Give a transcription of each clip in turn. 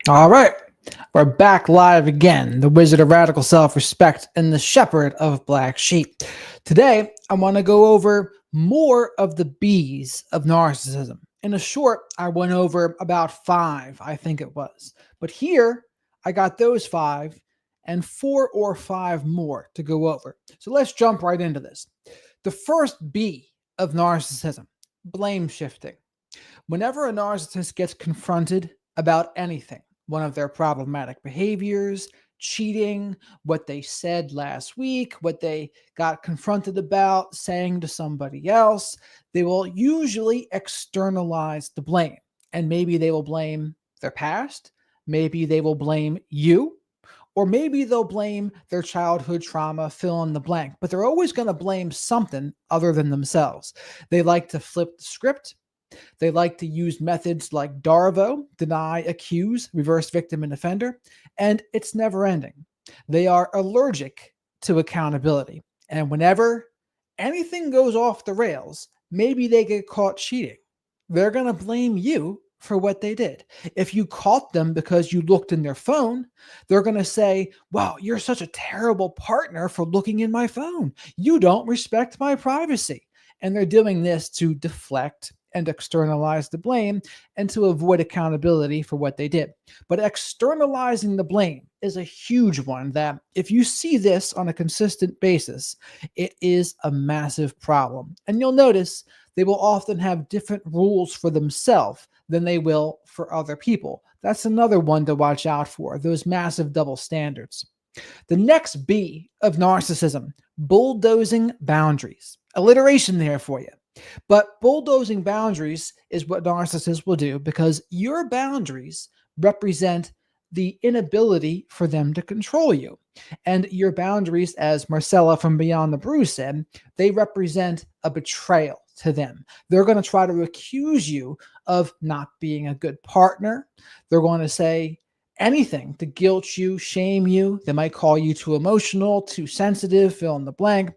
All right, we're back live again. The Wizard of Radical Self-Respect and the Shepherd of Black Sheep. Today, I want to go over more of the B's of narcissism. In a short, I went over about 5, I think it was. But here, I got those 5 and 4 or 5 more to go over. So let's jump right into this. The first B of narcissism, blame shifting. Whenever a narcissist gets confronted about anything, one of their problematic behaviors, cheating, what they said last week, what they got confronted about, saying to somebody else, they will usually externalize the blame. And maybe they will blame their past, maybe they will blame you, or maybe they'll blame their childhood trauma, fill in the blank, but they're always going to blame something other than themselves. They like to flip the script. They like to use methods like DARVO, deny, accuse, reverse victim and offender, and it's never ending. They are allergic to accountability. And whenever anything goes off the rails, maybe they get caught cheating, they're going to blame you for what they did. If you caught them because you looked in their phone, they're going to say, wow, you're such a terrible partner for looking in my phone. You don't respect my privacy. And they're doing this to deflect and externalize the blame and to avoid accountability for what they did. But externalizing the blame is a huge one that if you see this on a consistent basis, it is a massive problem. And you'll notice they will often have different rules for themselves than they will for other people. That's another one to watch out for, those massive double standards. The next B of narcissism, bulldozing boundaries. Alliteration there for you. But bulldozing boundaries is what narcissists will do because your boundaries represent the inability for them to control you. And your boundaries, as Marcella from Beyond the Bruise said, they represent a betrayal to them. They're going to try to accuse you of not being a good partner. They're going to say anything to guilt you, shame you. They might call you too emotional, too sensitive, fill in the blank.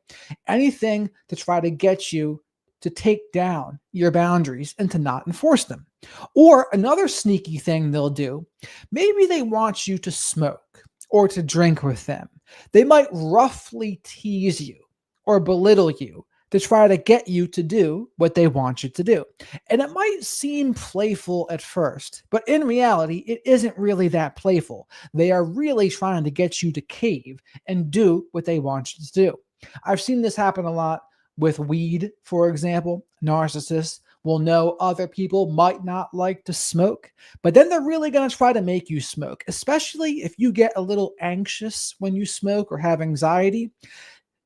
Anything to try to get you to take down your boundaries and to not enforce them. Or another sneaky thing they'll do, maybe they want you to smoke or to drink with them. They might roughly tease you or belittle you to try to get you to do what they want you to do. And it might seem playful at first, but in reality, it isn't really that playful. They are really trying to get you to cave and do what they want you to do. I've seen this happen a lot with weed, for example. Narcissists will know other people might not like to smoke, but then they're really going to try to make you smoke, especially if you get a little anxious when you smoke or have anxiety.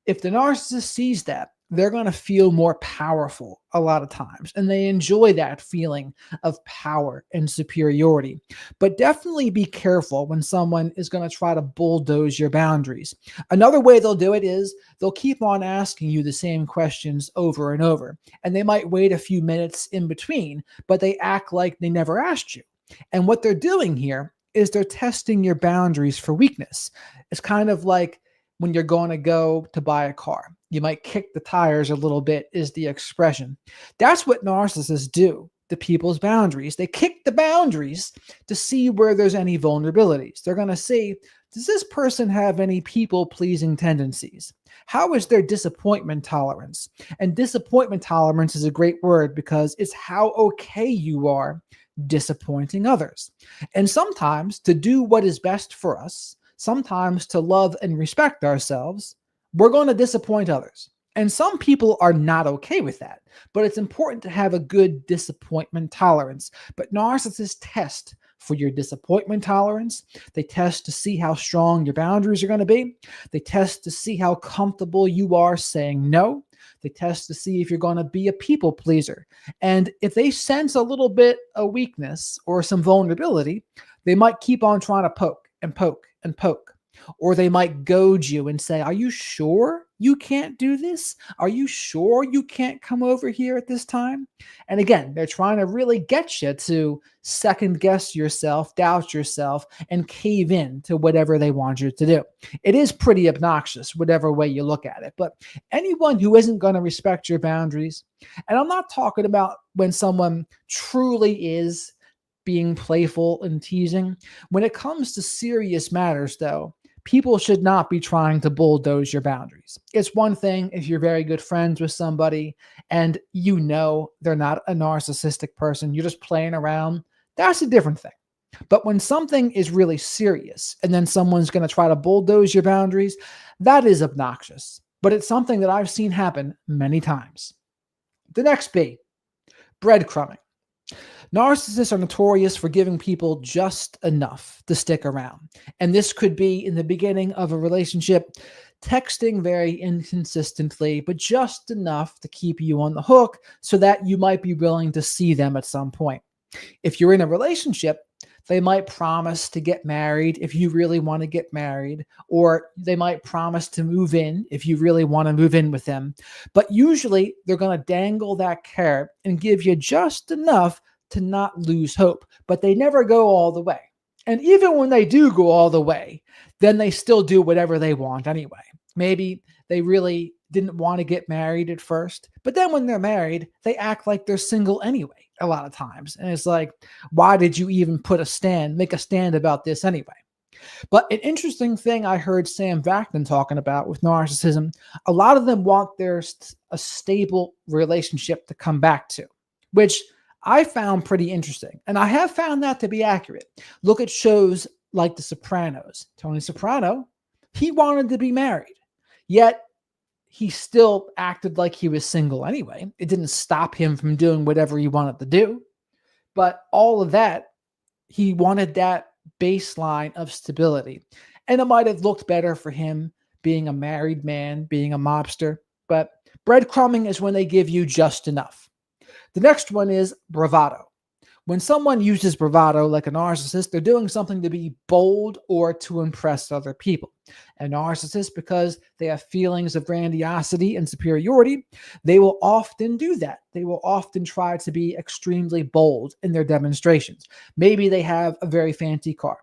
If the narcissist sees that, they're going to feel more powerful a lot of times, and they enjoy that feeling of power and superiority. But definitely be careful when someone is going to try to bulldoze your boundaries. Another way they'll do it is they'll keep on asking you the same questions over and over, and they might wait a few minutes in between, but they act like they never asked you. And what they're doing here is they're testing your boundaries for weakness. It's kind of like when you're going to go to buy a car. You might kick the tires a little bit, is the expression. That's what narcissists do to people's boundaries. They kick the boundaries to see where there's any vulnerabilities. They're going to see, does this person have any people-pleasing tendencies? How is their disappointment tolerance? And disappointment tolerance is a great word because it's how okay you are disappointing others. And sometimes to do what is best for us, sometimes to love and respect ourselves, we're going to disappoint others. And some people are not okay with that, but it's important to have a good disappointment tolerance. But narcissists test for your disappointment tolerance. They test to see how strong your boundaries are going to be. They test to see how comfortable you are saying no. They test to see if you're going to be a people pleaser. And if they sense a little bit of weakness or some vulnerability, they might keep on trying to poke and poke and poke. Or they might goad you and say, are you sure you can't do this? Are you sure you can't come over here at this time? And again, they're trying to really get you to second guess yourself, doubt yourself, and cave in to whatever they want you to do. It is pretty obnoxious, whatever way you look at it. But anyone who isn't going to respect your boundaries, and I'm not talking about when someone truly is being playful and teasing. When it comes to serious matters, though, people should not be trying to bulldoze your boundaries. It's one thing if you're very good friends with somebody and you know they're not a narcissistic person, you're just playing around. That's a different thing. But when something is really serious and then someone's going to try to bulldoze your boundaries, that is obnoxious. But it's something that I've seen happen many times. The next B, breadcrumbing. Narcissists are notorious for giving people just enough to stick around. And this could be in the beginning of a relationship, texting very inconsistently, but just enough to keep you on the hook so that you might be willing to see them at some point. If you're in a relationship, they might promise to get married if you really want to get married, or they might promise to move in if you really want to move in with them. But usually they're going to dangle that carrot and give you just enough to not lose hope, but they never go all the way. And even when they do go all the way, then they still do whatever they want anyway. Maybe they really didn't want to get married at first, but then when they're married, they act like they're single anyway, a lot of times. And it's like, why did you even make a stand about this anyway? But an interesting thing I heard Sam Vaknin talking about with narcissism, a lot of them want a stable relationship to come back to, which I found pretty interesting. And I have found that to be accurate. Look at shows like The Sopranos. Tony Soprano, he wanted to be married, yet he still acted like he was single anyway. It didn't stop him from doing whatever he wanted to do. But all of that, he wanted that baseline of stability. And it might have looked better for him being a married man, being a mobster. But breadcrumbing is when they give you just enough. The next one is bravado. When someone uses bravado like a narcissist, they're doing something to be bold or to impress other people. A narcissist, because they have feelings of grandiosity and superiority, they will often do that. They will often try to be extremely bold in their demonstrations. Maybe they have a very fancy car.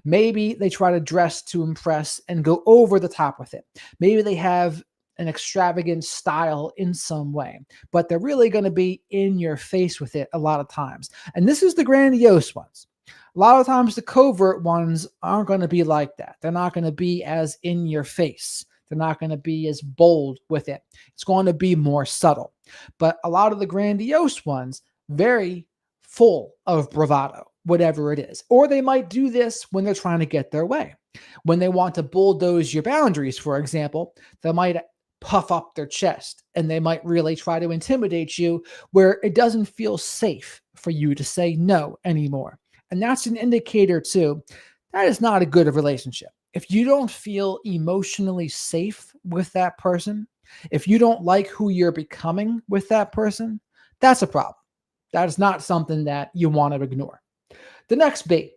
Maybe they try to dress to impress and go over the top with it. Maybe they have an extravagant style in some way, but they're really going to be in your face with it a lot of times. And this is the grandiose ones. A lot of times the covert ones aren't going to be like that. They're not going to be as in your face. They're not going to be as bold with it. It's going to be more subtle. But a lot of the grandiose ones, very full of bravado, whatever it is. Or they might do this when they're trying to get their way. When they want to bulldoze your boundaries, for example, they might puff up their chest and they might really try to intimidate you where it doesn't feel safe for you to say no anymore. And that's an indicator too. That is not a good relationship. If you don't feel emotionally safe with that person, if you don't like who you're becoming with that person, that's a problem. That is not something that you want to ignore. The next B,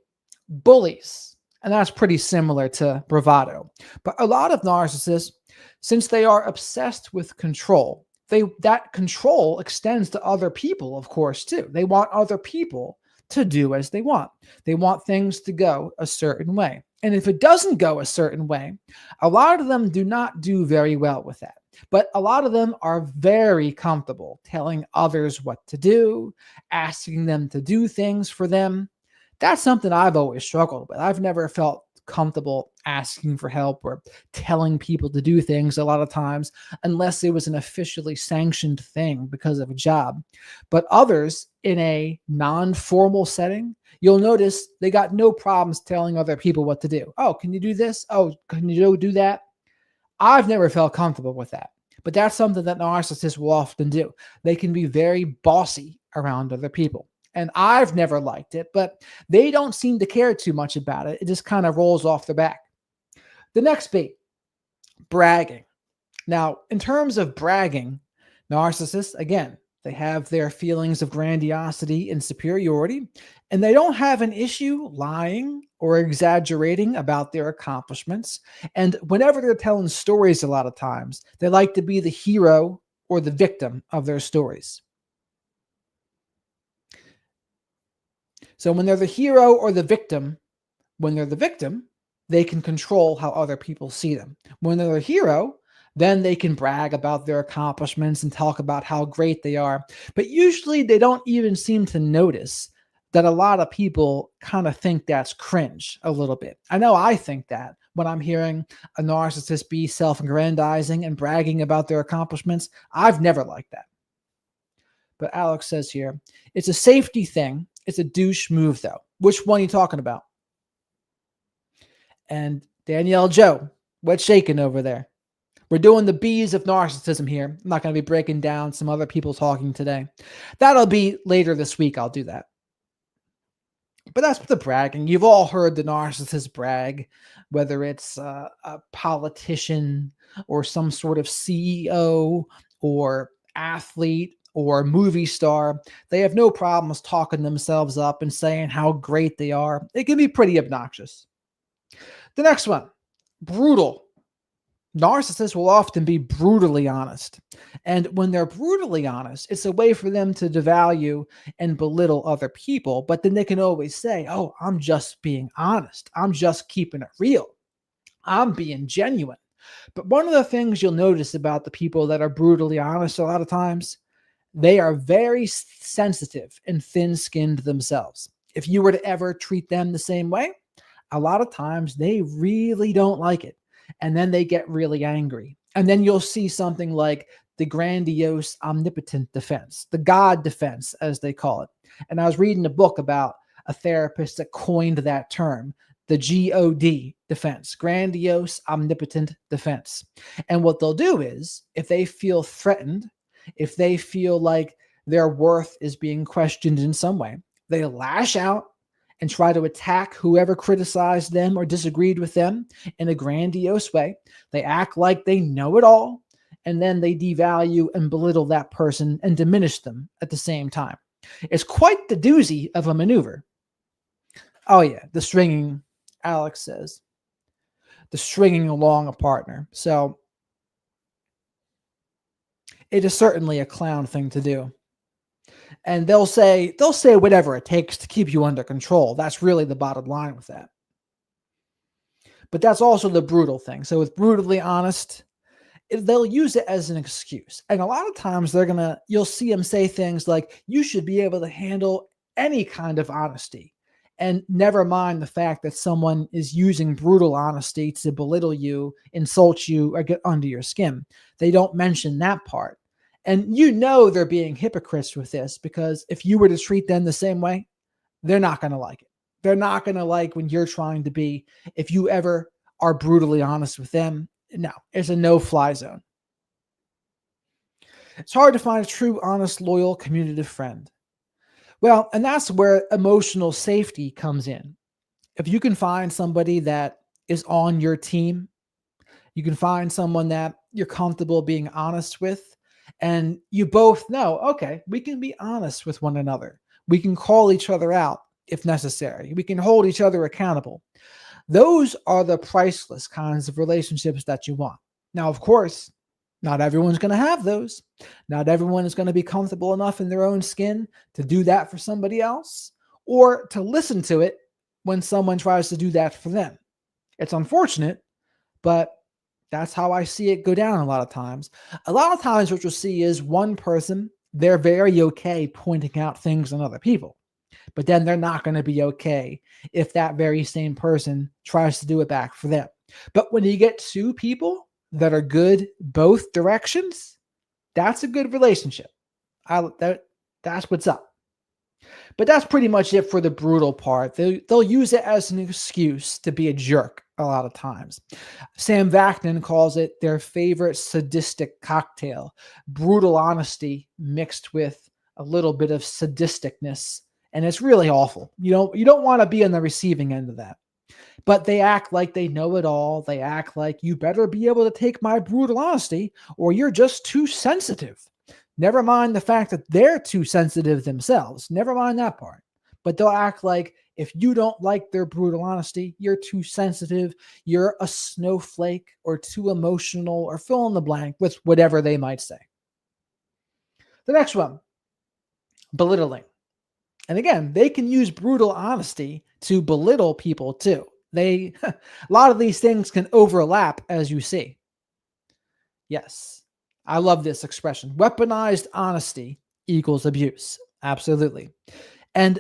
bullies. And that's pretty similar to bravado. But a lot of narcissists, since they are obsessed with control, that control extends to other people, of course, too. They want other people to do as they want. They want things to go a certain way. And if it doesn't go a certain way, a lot of them do not do very well with that. But a lot of them are very comfortable telling others what to do, asking them to do things for them. That's something I've always struggled with. I've never felt comfortable asking for help or telling people to do things a lot of times, unless it was an officially sanctioned thing because of a job. But others in a non-formal setting, you'll notice they got no problems telling other people what to do. Oh, can you do this? Oh, can you do that? I've never felt comfortable with that. But that's something that narcissists will often do. They can be very bossy around other people. And I've never liked it, but they don't seem to care too much about it. It just kind of rolls off their back. The next B, bragging. Now, in terms of bragging, narcissists, again, they have their feelings of grandiosity and superiority, and they don't have an issue lying or exaggerating about their accomplishments. And whenever they're telling stories, a lot of times, they like to be the hero or the victim of their stories. So when they're the hero or the victim, they can control how other people see them. When they're the hero, then they can brag about their accomplishments and talk about how great they are. But usually they don't even seem to notice that a lot of people kind of think that's cringe a little bit. I know I think that when I'm hearing a narcissist be self-aggrandizing and bragging about their accomplishments. I've never liked that. But Alex says here, it's a safety thing. It's a douche move, though. Which one are you talking about? And Danielle Joe, what's shaking over there? We're doing the B's of narcissism here. I'm not going to be breaking down some other people talking today. That'll be later this week. I'll do that. But that's the bragging. You've all heard the narcissist brag, whether it's a politician or some sort of CEO or athlete or movie star. They have no problems talking themselves up and saying how great they are. It can be pretty obnoxious. The next one, brutal. Narcissists will often be brutally honest. And when they're brutally honest, it's a way for them to devalue and belittle other people. But then they can always say, oh, I'm just being honest. I'm just keeping it real. I'm being genuine. But one of the things you'll notice about the people that are brutally honest a lot of times, they are very sensitive and thin-skinned themselves. If you were to ever treat them the same way, a lot of times they really don't like it. And then they get really angry. And then you'll see something like the grandiose, omnipotent defense, the God defense, as they call it. And I was reading a book about a therapist that coined that term, the GOD defense, grandiose, omnipotent defense. And what they'll do is, if they feel threatened, if they feel like their worth is being questioned in some way, they lash out and try to attack whoever criticized them or disagreed with them in a grandiose way. They act like they know it all, and then they devalue and belittle that person and diminish them at the same time. It's quite the doozy of a maneuver. Oh yeah, the stringing, Alex says. The stringing along a partner. So it is certainly a clown thing to do. And they'll say whatever it takes to keep you under control. That's really the bottom line with that. But that's also the brutal thing. So with brutally honest, they'll use it as an excuse. And a lot of times you'll see them say things like, you should be able to handle any kind of honesty. And never mind the fact that someone is using brutal honesty to belittle you, insult you, or get under your skin. They don't mention that part. And you know they're being hypocrites with this, because if you were to treat them the same way, they're not going to like it. They're not going to like when you're trying to be, if you ever are brutally honest with them, no, it's a no-fly zone. It's hard to find a true, honest, loyal, communicative friend. Well, and that's where emotional safety comes in. If you can find somebody that is on your team, you can find someone that you're comfortable being honest with, and you both know, okay, we can be honest with one another. We can call each other out if necessary. We can hold each other accountable. Those are the priceless kinds of relationships that you want. Now, of course, not everyone's going to have those. Not everyone is going to be comfortable enough in their own skin to do that for somebody else, or to listen to it when someone tries to do that for them. It's unfortunate, but that's how I see it go down a lot of times. A lot of times what you'll see is one person, they're very okay pointing out things in other people, but then they're not going to be okay if that very same person tries to do it back for them. But when you get two people that are good both directions, that's a good relationship. That's what's up. But that's pretty much it for the brutal part. They'll use it as an excuse to be a jerk a lot of times. Sam Vaknin calls it their favorite sadistic cocktail. Brutal honesty mixed with a little bit of sadisticness. And it's really awful. You don't want to be on the receiving end of that. But they act like they know it all. They act like you better be able to take my brutal honesty or you're just too sensitive. Never mind the fact that they're too sensitive themselves. Never mind that part. But they'll act like if you don't like their brutal honesty, you're too sensitive, you're a snowflake, or too emotional, or fill in the blank with whatever they might say. The next one, belittling. And again, they can use brutal honesty to belittle people too. A lot of these things can overlap, as you see. Yes. I love this expression. Weaponized honesty equals abuse. Absolutely. And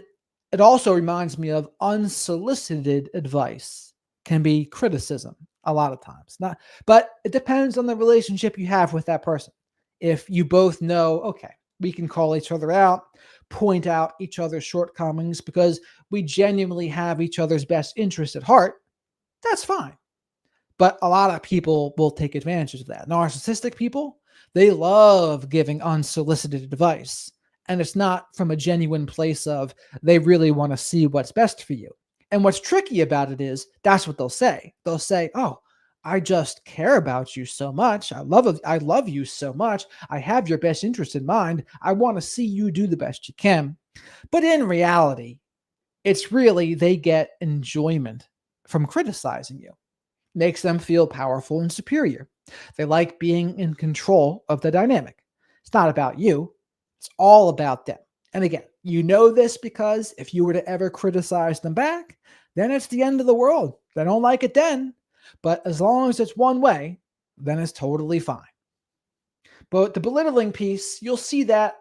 It also reminds me of unsolicited advice can be criticism a lot of times. Not, but it depends on the relationship you have with that person. If you both know, okay, we can call each other out, point out each other's shortcomings because we genuinely have each other's best interest at heart, that's fine. But a lot of people will take advantage of that. Narcissistic people, they love giving unsolicited advice. And it's not from a genuine place of they really want to see what's best for you. And what's tricky about it is that's what they'll say. They'll say, "Oh, I just care about you so much. I love you so much. I have your best interest in mind. I want to see you do the best you can." But in reality, it's really they get enjoyment from criticizing you, makes them feel powerful and superior. They like being in control of the dynamic. It's not about you, it's all about them. And again, you know this because if you were to ever criticize them back, then it's the end of the world. They don't like it then. But as long as it's one way, then it's totally fine. But the belittling piece, you'll see that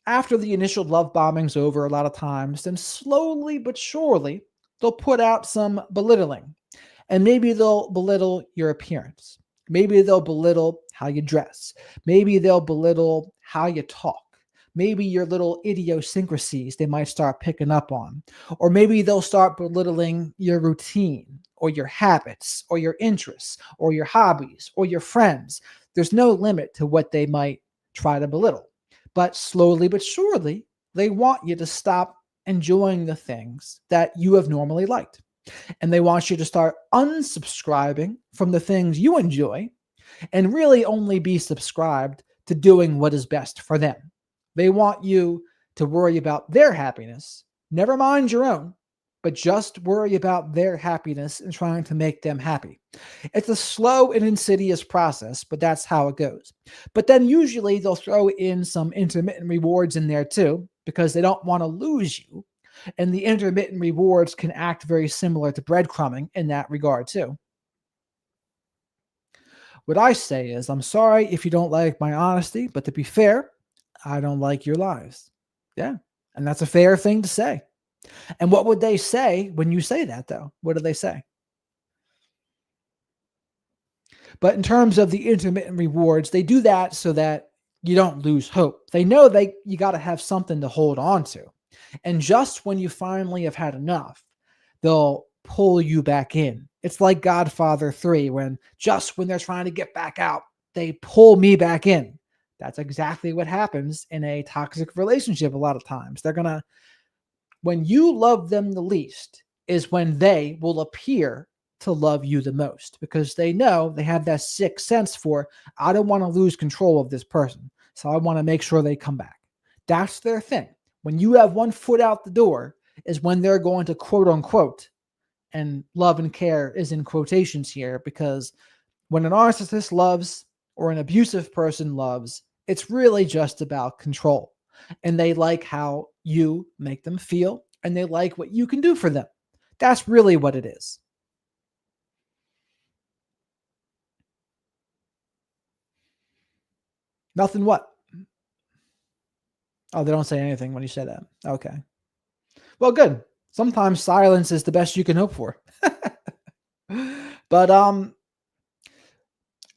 after the initial love bombing's over a lot of times, then slowly but surely, they'll put out some belittling. And maybe they'll belittle your appearance. Maybe they'll belittle how you dress. Maybe they'll belittle how you talk. Maybe your little idiosyncrasies they might start picking up on. Or maybe they'll start belittling your routine or your habits or your interests or your hobbies or your friends. There's no limit to what they might try to belittle. But slowly but surely, they want you to stop enjoying the things that you have normally liked. And they want you to start unsubscribing from the things you enjoy and really only be subscribed to doing what is best for them. They want you to worry about their happiness, never mind your own, but just worry about their happiness and trying to make them happy. It's a slow and insidious process, but that's how it goes. But then usually they'll throw in some intermittent rewards in there too, because they don't want to lose you. And the intermittent rewards can act very similar to breadcrumbing in that regard too. What I say is, I'm sorry if you don't like my honesty, but to be fair, I don't like your lies. Yeah. And that's a fair thing to say. And what would they say when you say that, though? What do they say? But in terms of the intermittent rewards, they do that so that you don't lose hope. They know you got to have something to hold on to. And just when you finally have had enough, they'll pull you back in. It's like Godfather 3 when just when they're trying to get back out, they pull me back in. That's exactly what happens in a toxic relationship a lot of times. When you love them the least is when they will appear to love you the most because they know they have that sixth sense for, I don't want to lose control of this person. So I want to make sure they come back. That's their thing. When you have one foot out the door is when they're going to quote unquote, and love and care is in quotations here because when a narcissist loves or an abusive person loves, it's really just about control. And they like how you make them feel and they like what you can do for them. That's really what it is. Nothing what? Oh, they don't say anything when you say that. Okay. Well, good. Sometimes silence is the best you can hope for. But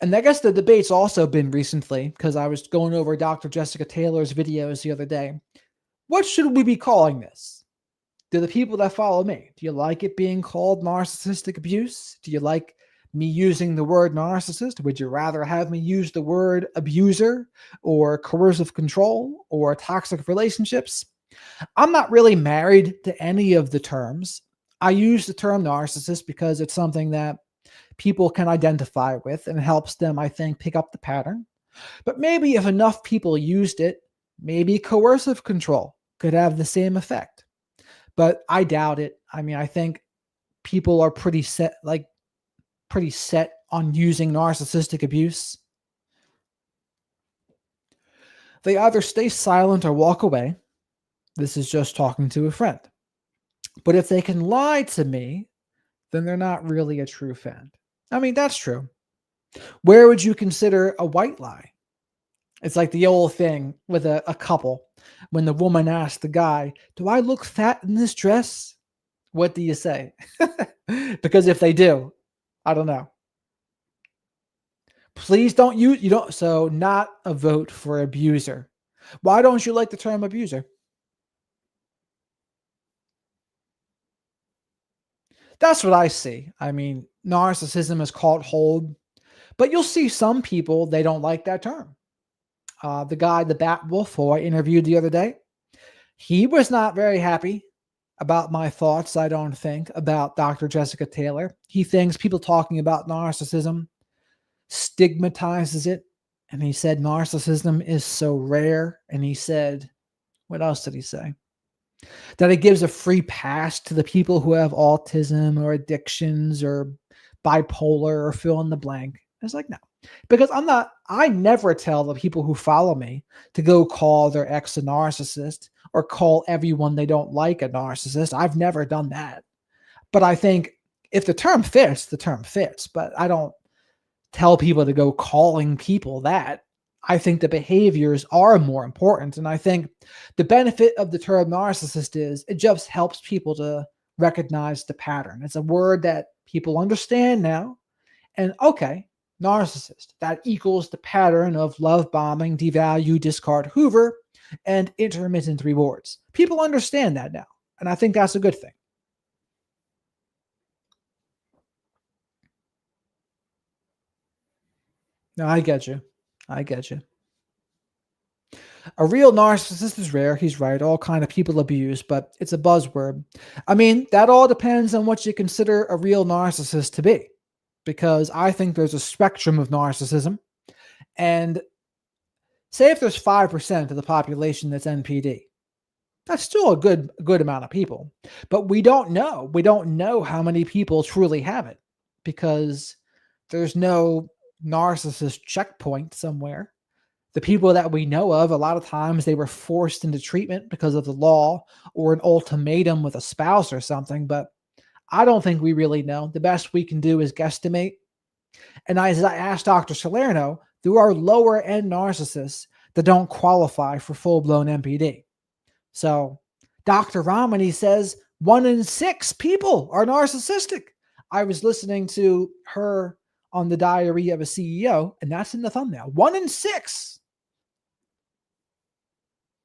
and I guess the debate's also been recently because I was going over Dr. Jessica Taylor's videos the other day. What should we be calling this? Do the people that follow me, do you like it being called narcissistic abuse? Do you like me using the word narcissist? Would you rather have me use the word abuser or coercive control or toxic relationships? I'm not really married to any of the terms. I use the term narcissist because it's something that people can identify with and helps them, I think, pick up the pattern. But maybe if enough people used it, maybe coercive control could have the same effect. But I doubt it. I mean, I think people are pretty set on using narcissistic abuse. They either stay silent or walk away. This is just talking to a friend. But if they can lie to me, then they're not really a true friend. I mean, that's true. Where would you consider a white lie? It's like the old thing with a couple. When the woman asks the guy, "Do I look fat in this dress?" What do you say? Because if they do, I don't know. Please don't use you don't so not a vote for abuser. Why don't you like the term abuser? That's what I see. I mean, narcissism is called hold, but you'll see some people they don't like that term. The guy, the Bat Wolf, who I interviewed the other day, he was not very happy about my thoughts, I don't think, about Dr. Jessica Taylor. He thinks people talking about narcissism stigmatizes it. And he said narcissism is so rare. And he said, what else did he say? That it gives a free pass to the people who have autism or addictions or bipolar or fill in the blank. It's like, no, because I never tell the people who follow me to go call their ex a narcissist or call everyone they don't like a narcissist. I've never done that. But I think if the term fits, the term fits. But I don't tell people to go calling people that. I think the behaviors are more important. And I think the benefit of the term narcissist is it just helps people to recognize the pattern. It's a word that people understand now. And okay, narcissist, that equals the pattern of love bombing, devalue, discard, hoover, and intermittent rewards. People understand that now. And I think that's a good thing. No, I get you. I get you. A real narcissist is rare. He's right. All kind of people abuse, but it's a buzzword. I mean, that all depends on what you consider a real narcissist to be, because I think there's a spectrum of narcissism. And say if there's 5% of the population that's NPD, that's still a good amount of people. But we don't know. We don't know how many people truly have it because there's no narcissist checkpoint somewhere. The people that we know of, a lot of times they were forced into treatment because of the law or an ultimatum with a spouse or something. But I don't think we really know. The best we can do is guesstimate. And as I asked Dr. Salerno, there are lower end narcissists that don't qualify for full blown MPD. So Dr. Ramani says 1 in 6 people are narcissistic. I was listening to her on the Diary of a CEO, and that's in the thumbnail. 1 in 6.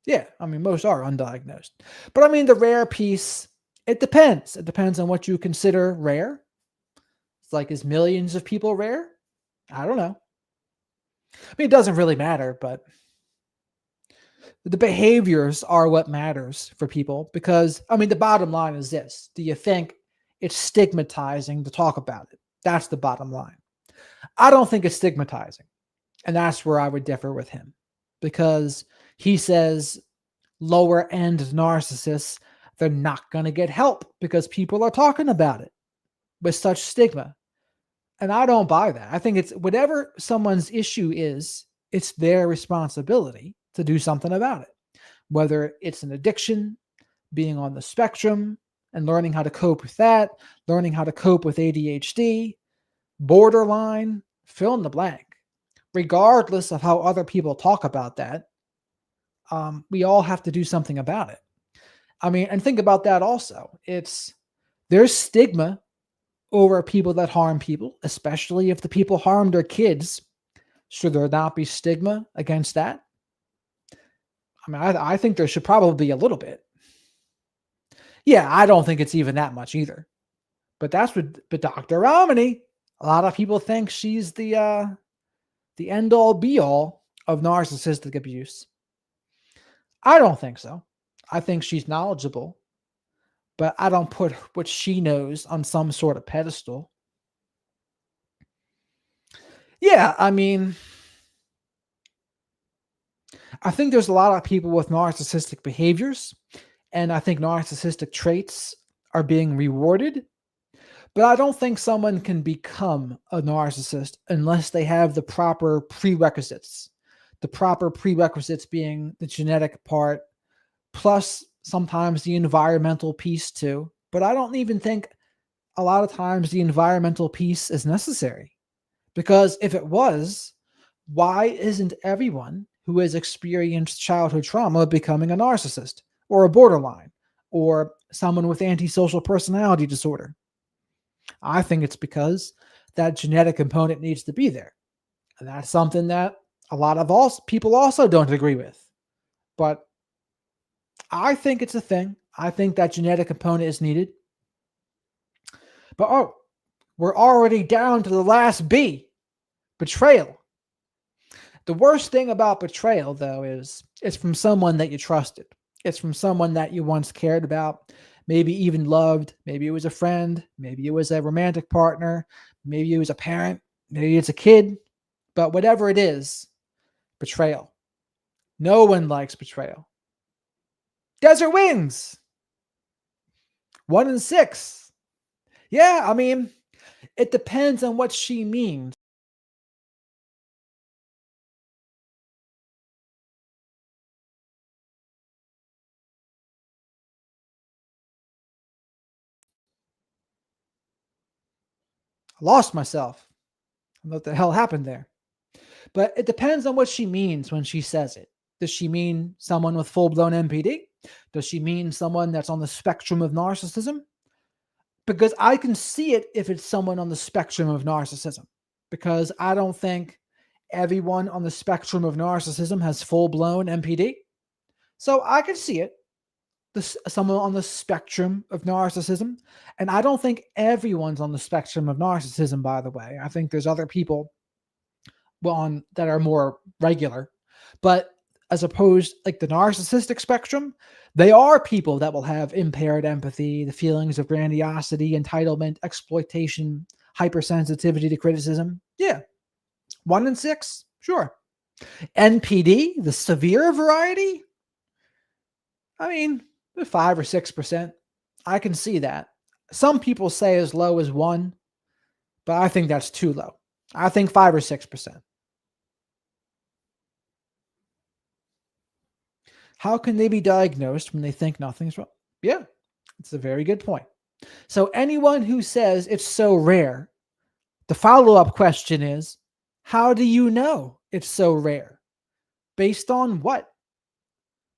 Yeah, I mean, most are undiagnosed. But I mean, the rare piece, it depends. It depends on what you consider rare. It's like, is millions of people rare? I don't know. I mean, it doesn't really matter, but the behaviors are what matters for people because, I mean, the bottom line is this. Do you think it's stigmatizing to talk about it? That's the bottom line. I don't think it's stigmatizing. And that's where I would differ with him because he says lower end narcissists, they're not going to get help because people are talking about it with such stigma. And I don't buy that. I think it's whatever someone's issue is, it's their responsibility to do something about it. Whether it's an addiction, being on the spectrum, and learning how to cope with that, learning how to cope with ADHD, borderline, fill in the blank. Regardless of how other people talk about that, we all have to do something about it. I mean, and think about that also. There's stigma over people that harm people, especially if the people harm their kids. Should there not be stigma against that? I mean, I think there should probably be a little bit. Yeah, I don't think it's even that much either. But but Dr. Ramani, a lot of people think she's the end all be all of narcissistic abuse. I don't think so. I think she's knowledgeable, but I don't put what she knows on some sort of pedestal. Yeah, I mean, I think there's a lot of people with narcissistic behaviors, and I think narcissistic traits are being rewarded. But I don't think someone can become a narcissist unless they have the proper prerequisites. The proper prerequisites being the genetic part, plus sometimes the environmental piece too. But I don't even think a lot of times the environmental piece is necessary. Because if it was, why isn't everyone who has experienced childhood trauma of becoming a narcissist or a borderline or someone with antisocial personality disorder? I think it's because that genetic component needs to be there. And that's something that a lot of people also don't agree with. But I think it's a thing. I think that genetic component is needed. But we're already down to the last B, betrayal. The worst thing about betrayal, though, is it's from someone that you trusted. It's from someone that you once cared about, maybe even loved. Maybe it was a friend. Maybe it was a romantic partner. Maybe it was a parent. Maybe it's a kid. But whatever it is, betrayal. No one likes betrayal. Desert Wings, 1 in 6. Yeah, I mean, it depends on what she means. I lost myself. I don't know what the hell happened there. But it depends on what she means when she says it. Does she mean someone with full blown NPD? Does she mean someone that's on the spectrum of narcissism? Because I can see it if it's someone on the spectrum of narcissism. Because I don't think everyone on the spectrum of narcissism has full blown NPD. So I can see it. Someone on the spectrum of narcissism. And I don't think everyone's on the spectrum of narcissism, by the way. I think there's other people that are more regular. But as opposed, like the narcissistic spectrum, they are people that will have impaired empathy, the feelings of grandiosity, entitlement, exploitation, hypersensitivity to criticism. Yeah. 1 in 6? Sure. NPD, the severe variety? I mean, 5 or 6%. I can see that. Some people say as low as 1, but I think that's too low. I think 5 or 6%. How can they be diagnosed when they think nothing's wrong? Yeah, it's a very good point. So anyone who says it's so rare, the follow-up question is, how do you know it's so rare? Based on what?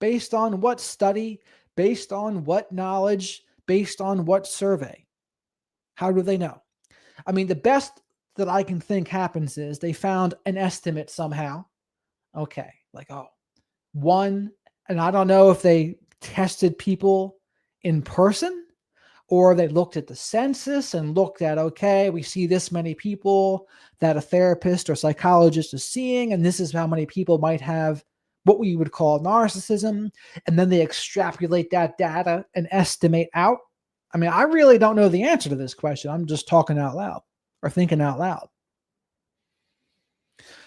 Based on what study? Based on what knowledge? Based on what survey? How do they know? I mean, the best that I can think happens is they found an estimate somehow. Okay, like, one, and I don't know if they tested people in person or they looked at the census and looked at, okay, we see this many people that a therapist or psychologist is seeing, and this is how many people might have what we would call narcissism. And then they extrapolate that data and estimate out. I mean, I really don't know the answer to this question. I'm just talking out loud or thinking out loud.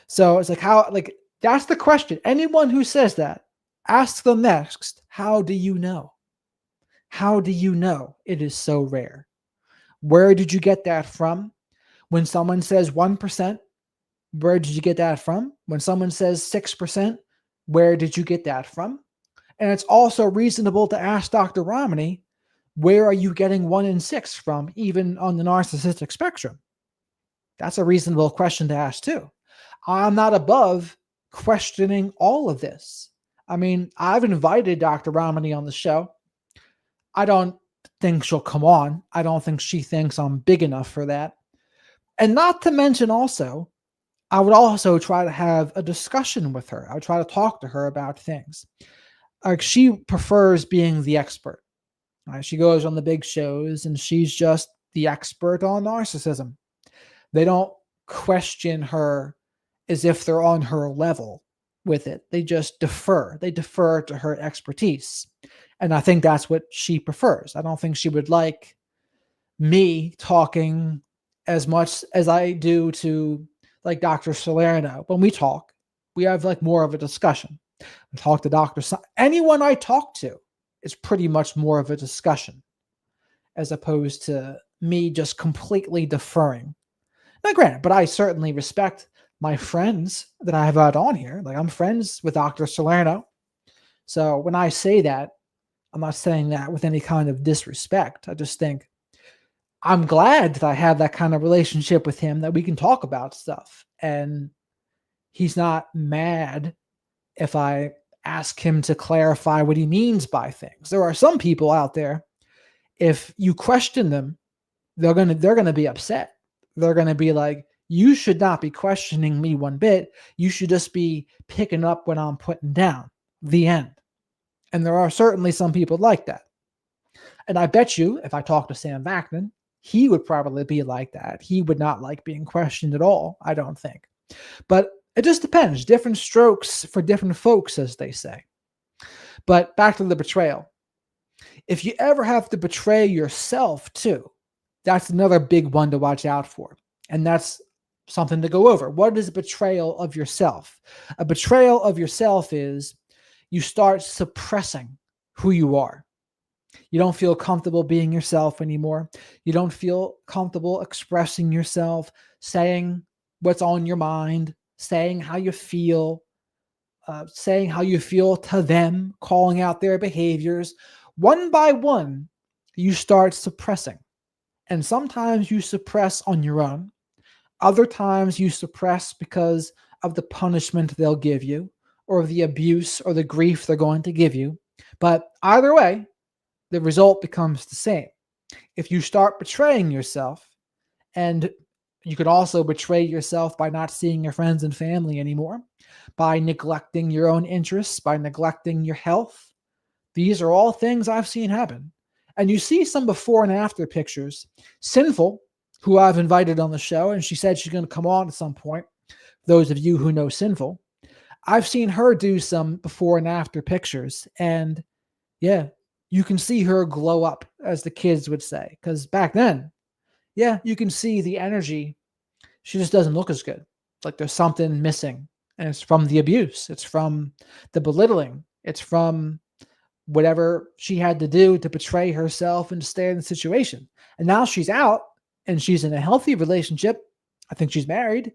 So it's like, that's the question. Anyone who says that, ask them next, how do you know? How do you know it is so rare? Where did you get that from? When someone says 1%, where did you get that from? When someone says 6%, where did you get that from? And it's also reasonable to ask Dr. Romney, where are you getting 1 in 6 from, even on the narcissistic spectrum? That's a reasonable question to ask too. I'm not above questioning all of this. I mean, I've invited Dr. Romney on the show. I don't think she'll come on. I don't think she thinks I'm big enough for that. And not to mention also, I would also try to have a discussion with her. I would try to talk to her about things. Like, she prefers being the expert. She goes on the big shows and she's just the expert on narcissism. They don't question her as if they're on her level with it. They just defer. They defer to her expertise. And I think that's what she prefers. I don't think she would like me talking as much as I do to like Dr. Salerno. When we talk, we have like more of a discussion. I talk to anyone I talk to is pretty much more of a discussion as opposed to me just completely deferring. Now, granted, but I certainly respect my friends that I have had on here. Like, I'm friends with Dr. Salerno. So when I say that, I'm not saying that with any kind of disrespect. I just think I'm glad that I have that kind of relationship with him, that we can talk about stuff. And he's not mad if I ask him to clarify what he means by things. There are some people out there, if you question them, they're gonna be upset. They're gonna be like, you should not be questioning me one bit. You should just be picking up what I'm putting down. The end. And there are certainly some people like that. And I bet you, if I talk to Sam Vaknin, he would probably be like that. He would not like being questioned at all, I don't think. But it just depends. Different strokes for different folks, as they say. But back to the betrayal. If you ever have to betray yourself too, that's another big one to watch out for. And that's something to go over. What is a betrayal of yourself? A betrayal of yourself is you start suppressing who you are. You don't feel comfortable being yourself anymore. You don't feel comfortable expressing yourself, saying what's on your mind, saying how you feel, to them, calling out their behaviors. One by one, you start suppressing. And sometimes you suppress on your own. Other times you suppress because of the punishment they'll give you, or the abuse or the grief they're going to give you. But either way, the result becomes the same. If you start betraying yourself, and you can also betray yourself by not seeing your friends and family anymore, by neglecting your own interests, by neglecting your health. These are all things I've seen happen. And you see some before and after pictures. Sinful, who I've invited on the show, and she said she's going to come on at some point. Those of you who know Sinful, I've seen her do some before and after pictures. And yeah, you can see her glow up, as the kids would say. Because back then, yeah, you can see the energy. She just doesn't look as good. Like there's something missing. And it's from the abuse. It's from the belittling. It's from whatever she had to do to betray herself and to stay in the situation. And now she's out and she's in a healthy relationship. I think she's married.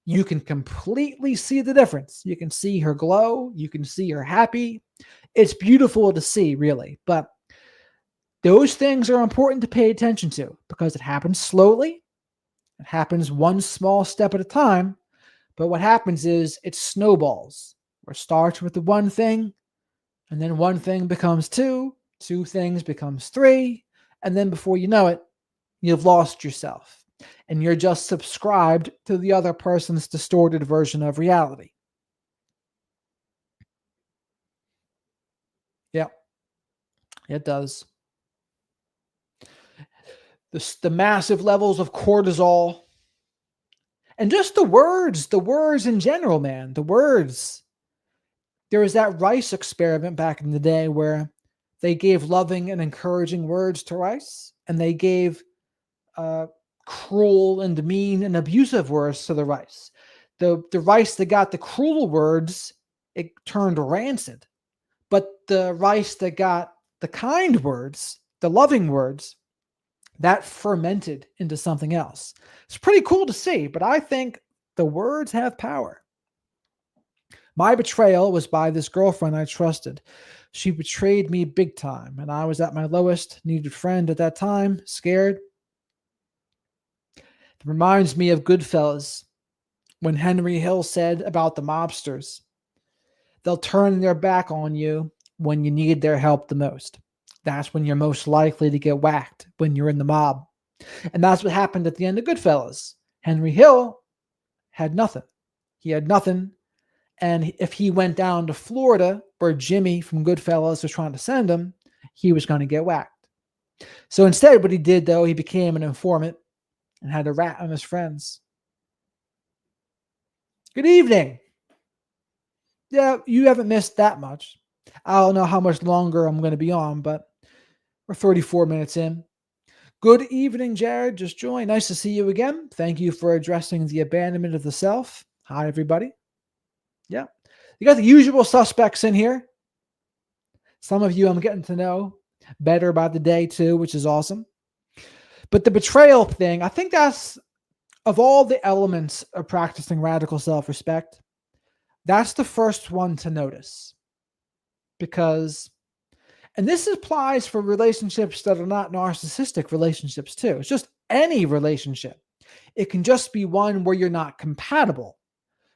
You can completely see the difference. You can see her glow. You can see her happy. It's beautiful to see, really. But those things are important to pay attention to because it happens slowly. It happens one small step at a time. But what happens is it snowballs, or starts with the one thing, and then one thing becomes two things becomes three, and then before you know it, you've lost yourself, and you're just subscribed to the other person's distorted version of reality. Yeah, it does. The massive levels of cortisol, and just the words in general, man, the words. There was that Rice experiment back in the day where they gave loving and encouraging words to Rice, and they gave cruel and mean and abusive words to the Rice. The Rice that got the cruel words, it turned rancid. But the Rice that got the kind words, the loving words, that fermented into something else. It's pretty cool to see, but I think the words have power. My betrayal was by this girlfriend I trusted. She betrayed me big time, and I was at my lowest, needed friend at that time, scared. It reminds me of Goodfellas, when Henry Hill said about the mobsters, they'll turn their back on you when you need their help the most. That's when you're most likely to get whacked, when you're in the mob. And that's what happened at the end of Goodfellas. Henry Hill had nothing. He had nothing. And if he went down to Florida, where Jimmy from Goodfellas was trying to send him, he was going to get whacked. So instead, what he did, though, he became an informant and had a rat on his friends. Good evening. Yeah, you haven't missed that much. I don't know how much longer I'm going to be on, but we're 34 minutes in. Good evening, Jared. Just joined. Nice to see you again. Thank you for addressing the abandonment of the self. Hi, everybody. Yeah. You got the usual suspects in here. Some of you I'm getting to know better by the day, too, which is awesome. But the betrayal thing, I think that's, of all the elements of practicing radical self-respect, that's the first one to notice. Because, and this applies for relationships that are not narcissistic relationships too. It's just any relationship. It can just be one where you're not compatible.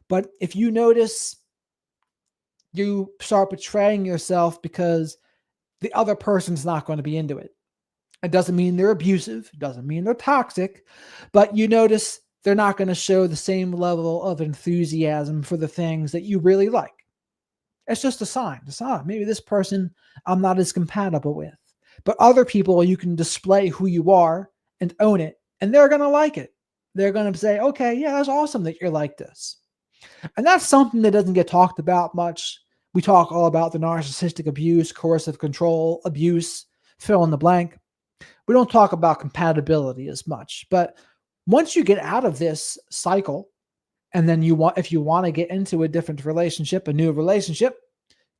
But if you notice You start betraying yourself because the other person's not going to be into it. It doesn't mean they're abusive, it doesn't mean they're toxic, but you notice they're not going to show the same level of enthusiasm for the things that you really like. It's just a sign. It's not maybe this person I'm not as compatible with. But other people, you can display who you are and own it, and they're going to like it. They're going to say, okay, yeah, that's awesome that you're like this. And that's something that doesn't get talked about much. We talk all about the narcissistic abuse, coercive control, abuse, fill in the blank. We don't talk about compatibility as much. But once you get out of this cycle, and then if you want to get into a different relationship, a new relationship,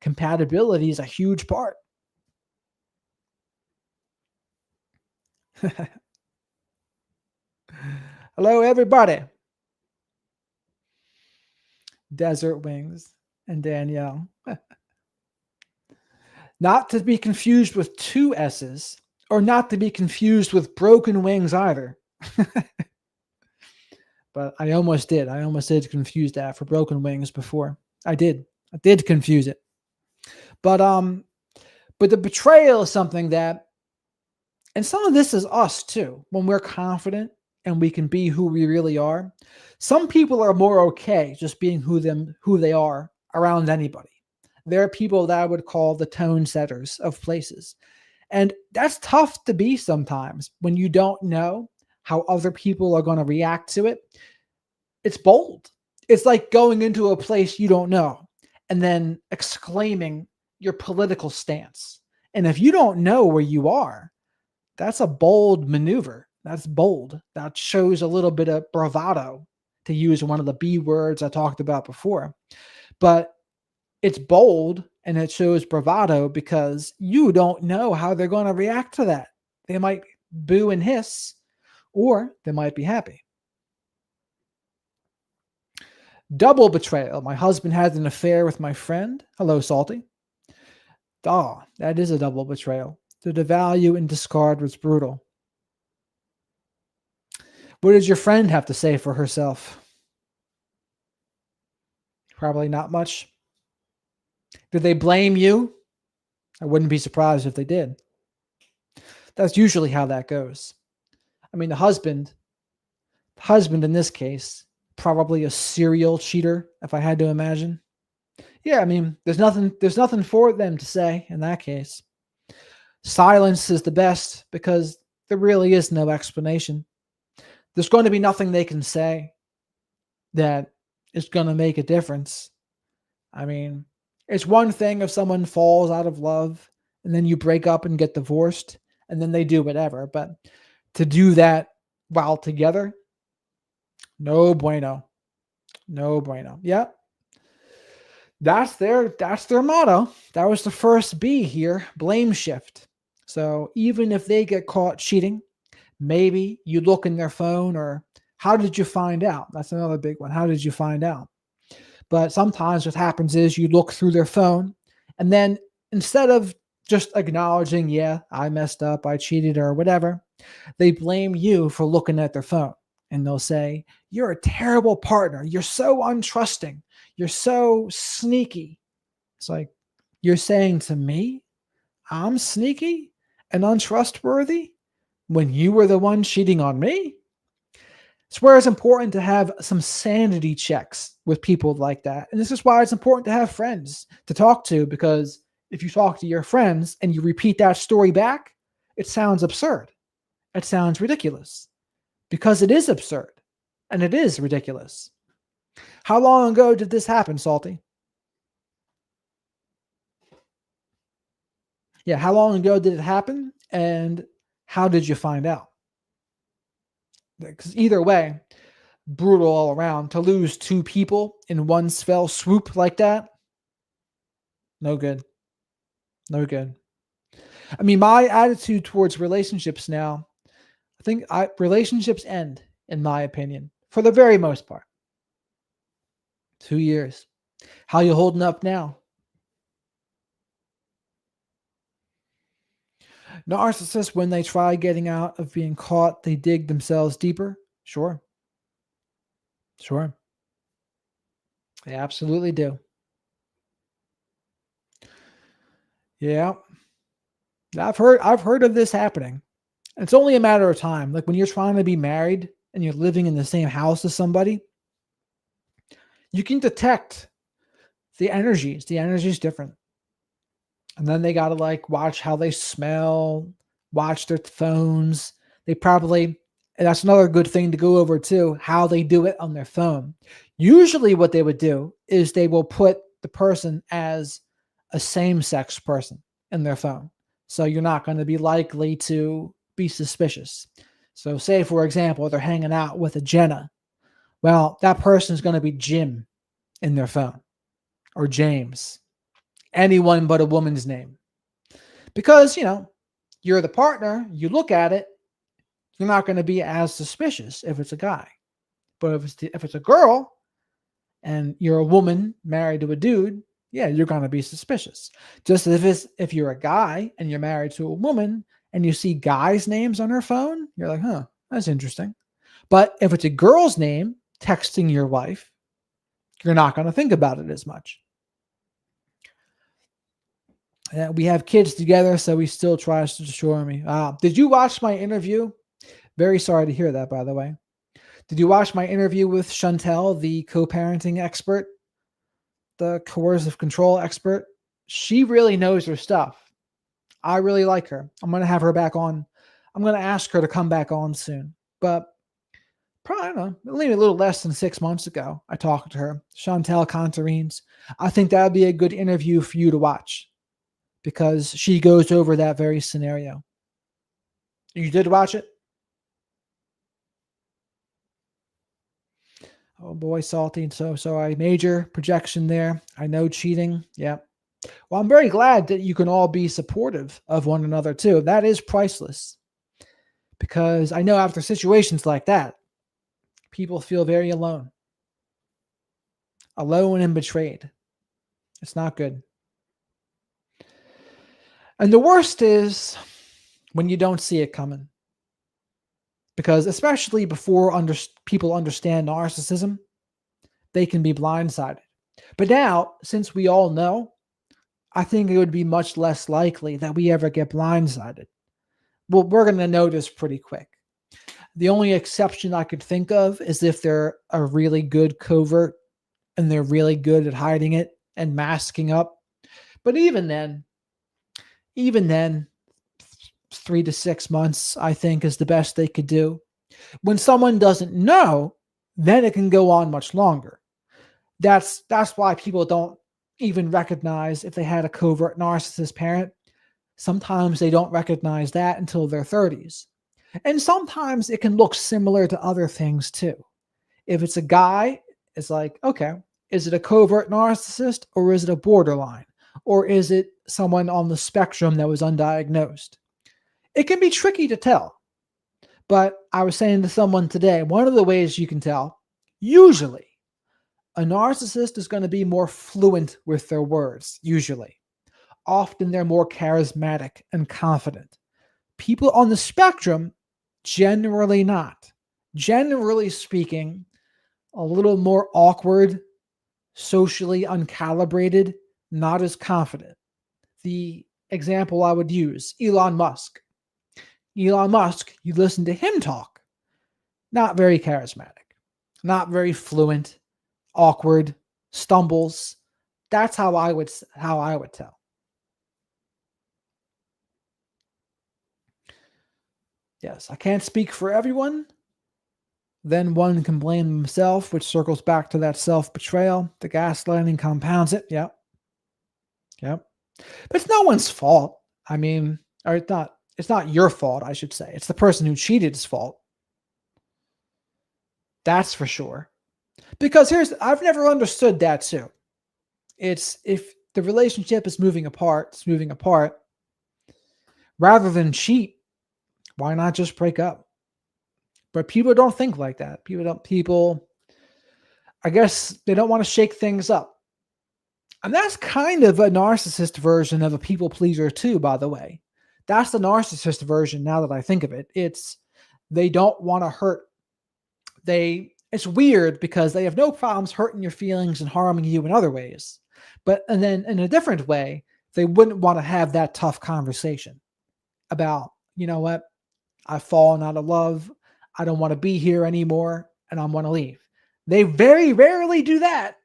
compatibility is a huge part. Hello, everybody. Desert Wings and Danielle. Not to be confused with two S's, or not to be confused with Broken Wings either. But I almost did. I almost did confuse that for Broken Wings before. I did confuse it. But the betrayal is something that, and some of this is us too, when we're confident and we can be who we really are. Some people are more okay just being who they are around anybody. There are people that I would call the tone setters of places. And that's tough to be sometimes when you don't know how other people are going to react to it. It's bold. It's like going into a place you don't know and then exclaiming your political stance. And if you don't know where you are, that's a bold maneuver. That's bold. That shows a little bit of bravado, to use one of the B words I talked about before. But it's bold and it shows bravado because you don't know how they're going to react to that. They might boo and hiss, or they might be happy. Double betrayal. My husband had an affair with my friend. Hello, Salty. That is a double betrayal. To devalue and discard was brutal. What does your friend have to say for herself? Probably not much. Did they blame you? I wouldn't be surprised if they did. That's usually how that goes. I mean, the husband in this case, probably a serial cheater, if I had to imagine. Yeah, I mean, there's nothing for them to say in that case. Silence is the best because there really is no explanation. There's going to be nothing they can say that is going to make a difference. I mean, it's one thing if someone falls out of love and then you break up and get divorced and then they do whatever. But to do that while together, no bueno. No bueno. Yeah. That's their motto. That was the first B here, blame shift. So even if they get caught cheating, maybe you look in their phone, or how did you find out? That's another big one. How did you find out? But sometimes what happens is you look through their phone, and then instead of just acknowledging, yeah, I messed up, I cheated, or whatever, they blame you for looking at their phone. And they'll say, you're a terrible partner. You're so untrusting. You're so sneaky. It's like, you're saying to me, I'm sneaky and untrustworthy when you were the one cheating on me? It's where it's important to have some sanity checks with people like that. And this is why it's important to have friends to talk to, because if you talk to your friends and you repeat that story back, it sounds absurd. It sounds ridiculous, because it is absurd and it is ridiculous. How long ago did this happen, Salty? Yeah, how long ago did it happen? And how did you find out? Because either way, brutal all around. To lose two people in one fell swoop like that, no good. No good. I mean, my attitude towards relationships now, I think relationships end, in my opinion, for the very most part. 2 years. How you holding up now? Narcissists, when they try getting out of being caught, they dig themselves deeper. Sure. Sure. They absolutely do. Yeah. I've heard of this happening. It's only a matter of time. Like when you're trying to be married and you're living in the same house as somebody, you can detect the energies. The energy is different. And then they got to like watch how they smell, watch their phones. They probably, and that's another good thing to go over too, how they do it on their phone. Usually, what they would do is they will put the person as a same sex person in their phone. So you're not going to be likely to be suspicious. So, say for example, they're hanging out with a Jenna. Well, that person is going to be Jim in their phone or James, anyone but a woman's name. Because, you're the partner, you look at it, you're not going to be as suspicious if it's a guy. But if it's a girl and you're a woman married to a dude, yeah, you're going to be suspicious. Just as if you're a guy and you're married to a woman and you see guys' names on her phone, you're like, huh, that's interesting. But if it's a girl's name texting your wife, you're not going to think about it as much. We have kids together, so he still tries to destroy me. Did you watch my interview? Very sorry to hear that, by the way. Did you watch my interview with Chantel, the co-parenting expert, the coercive control expert? She really knows her stuff. I really like her. I'm going to have her back on. I'm going to ask her to come back on soon. But probably, I don't know, maybe a little less than 6 months ago, I talked to her, Chantel Contarines. I think that would be a good interview for you to watch because she goes over that very scenario. You did watch it? Oh boy, salty. So sorry. Major projection there. I know cheating. Yeah. Well, I'm very glad that you can all be supportive of one another too. That is priceless because I know after situations like that, people feel very alone and betrayed. It's not good. And the worst is when you don't see it coming. Because especially before people understand narcissism, they can be blindsided. But now, since we all know, I think it would be much less likely that we ever get blindsided. Well, we're going to notice pretty quick. The only exception I could think of is if they're a really good covert and they're really good at hiding it and masking up. But even then, 3 to 6 months, I think, is the best they could do. When someone doesn't know, then it can go on much longer. That's why people don't even recognize if they had a covert narcissist parent. Sometimes they don't recognize that until their 30s. And sometimes it can look similar to other things too. If it's a guy, it's like, okay, is it a covert narcissist or is it a borderline? Or is it someone on the spectrum that was undiagnosed? It can be tricky to tell. But I was saying to someone today, one of the ways you can tell, usually, a narcissist is going to be more fluent with their words, usually. Often they're more charismatic and confident. People on the spectrum, generally not. Generally speaking, a little more awkward, socially uncalibrated, not as confident. The example I would use, Elon Musk. Elon Musk, you listen to him talk, not very charismatic, not very fluent, awkward, stumbles. That's how I would tell. Yes, I can't speak for everyone. Then one can blame himself, which circles back to that self-betrayal. The gaslighting compounds it. Yep. But it's no one's fault. I mean, or it's not your fault, I should say. It's the person who cheated's fault. That's for sure. Because I've never understood that too. It's if the relationship is moving apart, rather than cheat, why not just break up? But people don't think like that. I guess they don't want to shake things up. And that's kind of a narcissist version of a people pleaser too, by the way. That's the narcissist version now that I think of it. It's they don't want to hurt. It's weird because they have no problems hurting your feelings and harming you in other ways. And then in a different way, They wouldn't want to have that tough conversation about, you know what, I've fallen out of love. I don't want to be here anymore and I want to leave. They very rarely do that.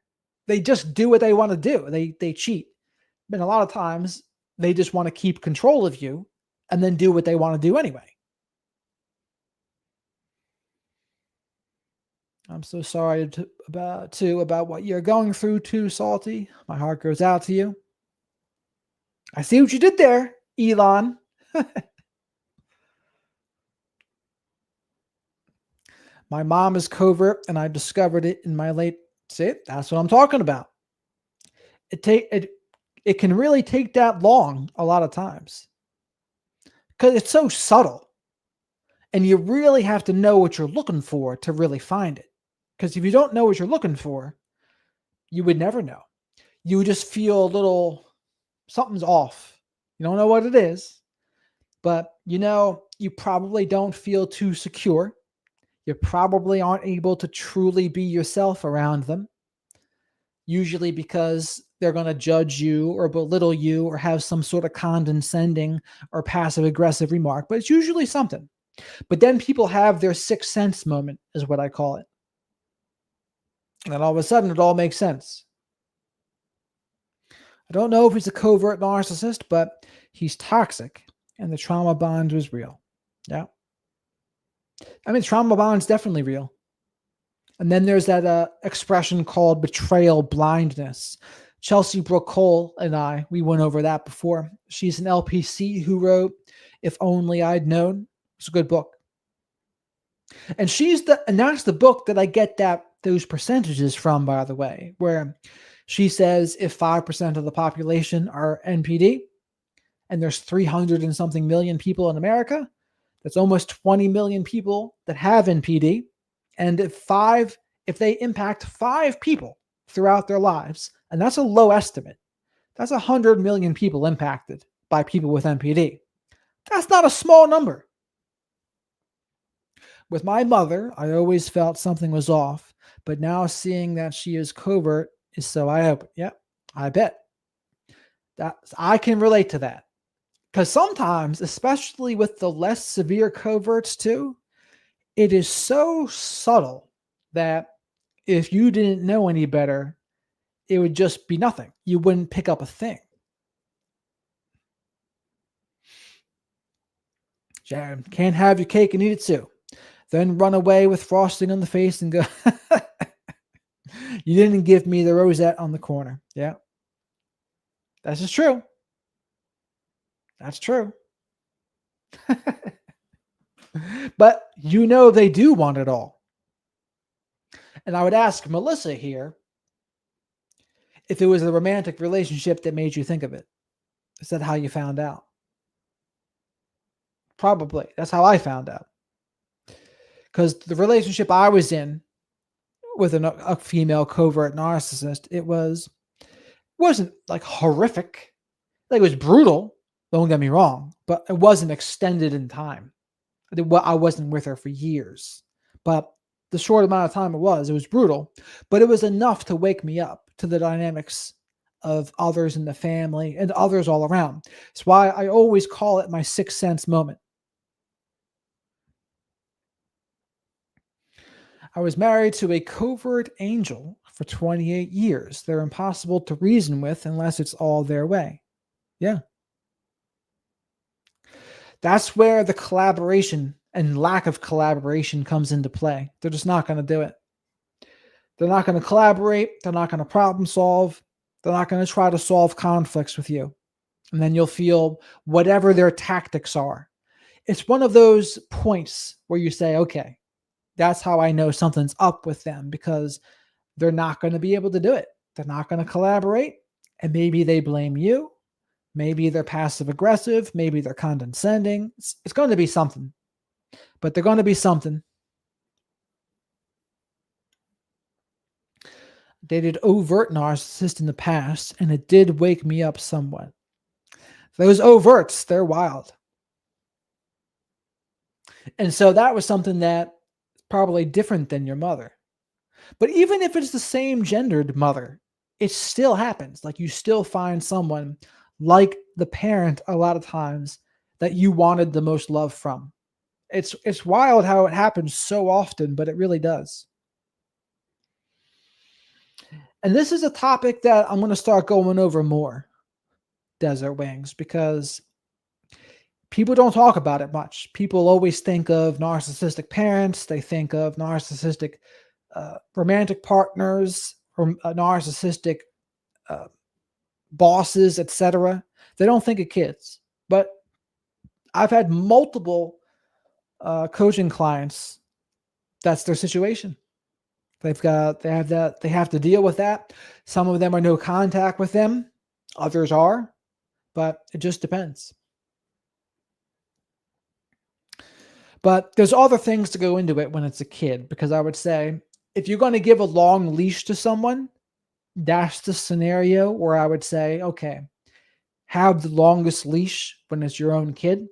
They just do what they want to do. They cheat. And a lot of times they just want to keep control of you and then do what they want to do anyway. I'm so sorry about what you're going through too, Salty. My heart goes out to you. I see what you did there, Elon. My mom is covert, and I discovered it in my late. See, that's what I'm talking about. It can really take that long a lot of times because it's so subtle, and you really have to know what you're looking for to really find it. Because if you don't know what you're looking for, you would never know. You would just feel a little something's off. You don't know what it is, but you probably don't feel too secure. You probably aren't able to truly be yourself around them, usually because they're going to judge you or belittle you or have some sort of condescending or passive aggressive remark, but it's usually something. But then people have their sixth sense moment, is what I call it. And then all of a sudden, it all makes sense. I don't know if he's a covert narcissist, but he's toxic, and the trauma bond was real. Yeah. I mean, trauma bond's definitely real. And then there's that expression called betrayal blindness. Chelsea Brooke Cole and we went over that before. She's an LPC who wrote If Only I'd Known. It's a good book. And that's the book that I get those percentages from, by the way, where she says if 5% of the population are NPD and there's 300 and something million people in America, that's almost 20 million people that have NPD. And if they impact 5 people throughout their lives, and that's a low estimate, that's 100 million people impacted by people with NPD. That's not a small number. With my mother, I always felt something was off, but now seeing that she is covert is so eye-opening. Yep, I bet. I can relate to that. Because sometimes, especially with the less severe coverts too, it is so subtle that if you didn't know any better, it would just be nothing. You wouldn't pick up a thing. Sharon, can't have your cake and eat it too. Then run away with frosting on the face and go, you didn't give me the rosette on the corner. Yeah. That's just true. That's true. But they do want it all. And I would ask Melissa here if it was a romantic relationship that made you think of it. Is that how you found out? Probably. That's how I found out. Because the relationship I was in with a female covert narcissist, it wasn't like horrific. Like it was brutal. Don't get me wrong, but it wasn't extended in time. I wasn't with her for years, but the short amount of time it was brutal, but it was enough to wake me up to the dynamics of others in the family and others all around. That's why I always call it my sixth sense moment. I was married to a covert angel for 28 years. They're impossible to reason with unless it's all their way. Yeah. That's where the collaboration and lack of collaboration comes into play. They're just not going to do it. They're not going to collaborate. They're not going to problem solve. They're not going to try to solve conflicts with you. And then you'll feel whatever their tactics are. It's one of those points where you say, okay, that's how I know something's up with them, because they're not going to be able to do it. They're not going to collaborate. And maybe they blame you. Maybe they're passive aggressive. Maybe they're condescending. It's going to be something, but they're going to be something. Dated overt narcissist in the past, and it did wake me up somewhat. Those overts, they're wild. And so that was something that probably different than your mother. But even if it's the same gendered mother, it still happens. Like you still find someone like the parent a lot of times that you wanted the most love from. It's wild how it happens so often, but it really does. And this is a topic that I'm going to start going over more, desert wings, because people don't talk about it much. People always think of narcissistic parents, they think of narcissistic romantic partners, or narcissistic uh, bosses, etc. They don't think of kids. But I've had multiple coaching clients. That's their situation. They have to deal with that. Some of them are no contact with them, others are, but it just depends. But there's other things to go into it when it's a kid, because I would say if you're going to give a long leash to someone, that's the scenario where I would say, okay, have the longest leash when it's your own kid.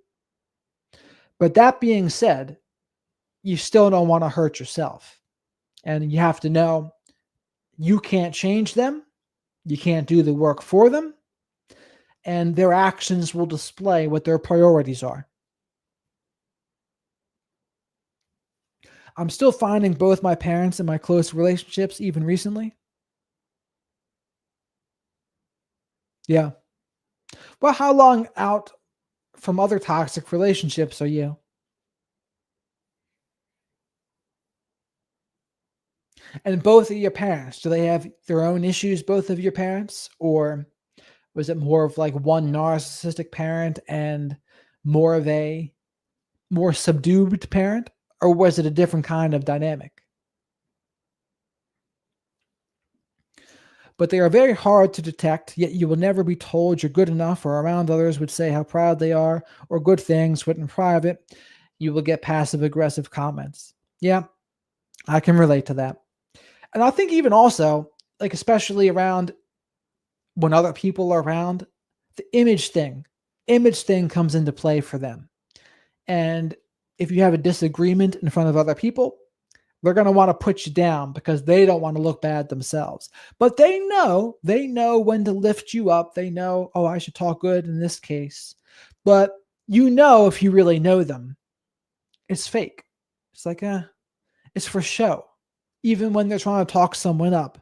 But that being said, you still don't want to hurt yourself. And you have to know you can't change them. You can't do the work for them. And their actions will display what their priorities are. I'm still finding both my parents in my close relationships, even recently. Yeah. Well, how long out from other toxic relationships are you? And both of your parents, do they have their own issues, both of your parents? Or was it more of like one narcissistic parent and more of a more subdued parent? Or was it a different kind of dynamic? But they are very hard to detect, yet you will never be told you're good enough, or around others would say how proud they are, or good things, but in private, you will get passive aggressive comments. Yeah, I can relate to that. And I think even also, like especially around when other people are around, the image thing comes into play for them. And if you have a disagreement in front of other people, they're going to want to put you down because they don't want to look bad themselves. But they know when to lift you up. They know, oh, I should talk good in this case. But if you really know them, it's fake. It's like, it's for show. Even when they're trying to talk someone up,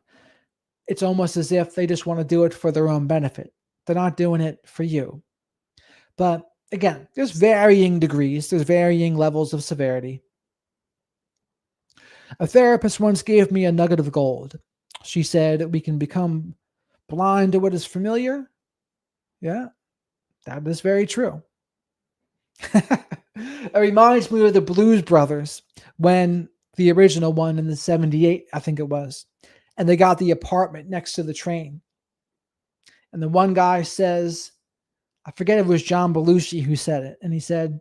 it's almost as if they just want to do it for their own benefit. They're not doing it for you. But again, there's varying degrees, there's varying levels of severity. A therapist once gave me a nugget of gold. She said, we can become blind to what is familiar. Yeah, that is very true. It reminds me of the Blues Brothers when the original one in the 78, I think it was, and they got the apartment next to the train. And the one guy says, I forget if it was John Belushi who said it, and he said,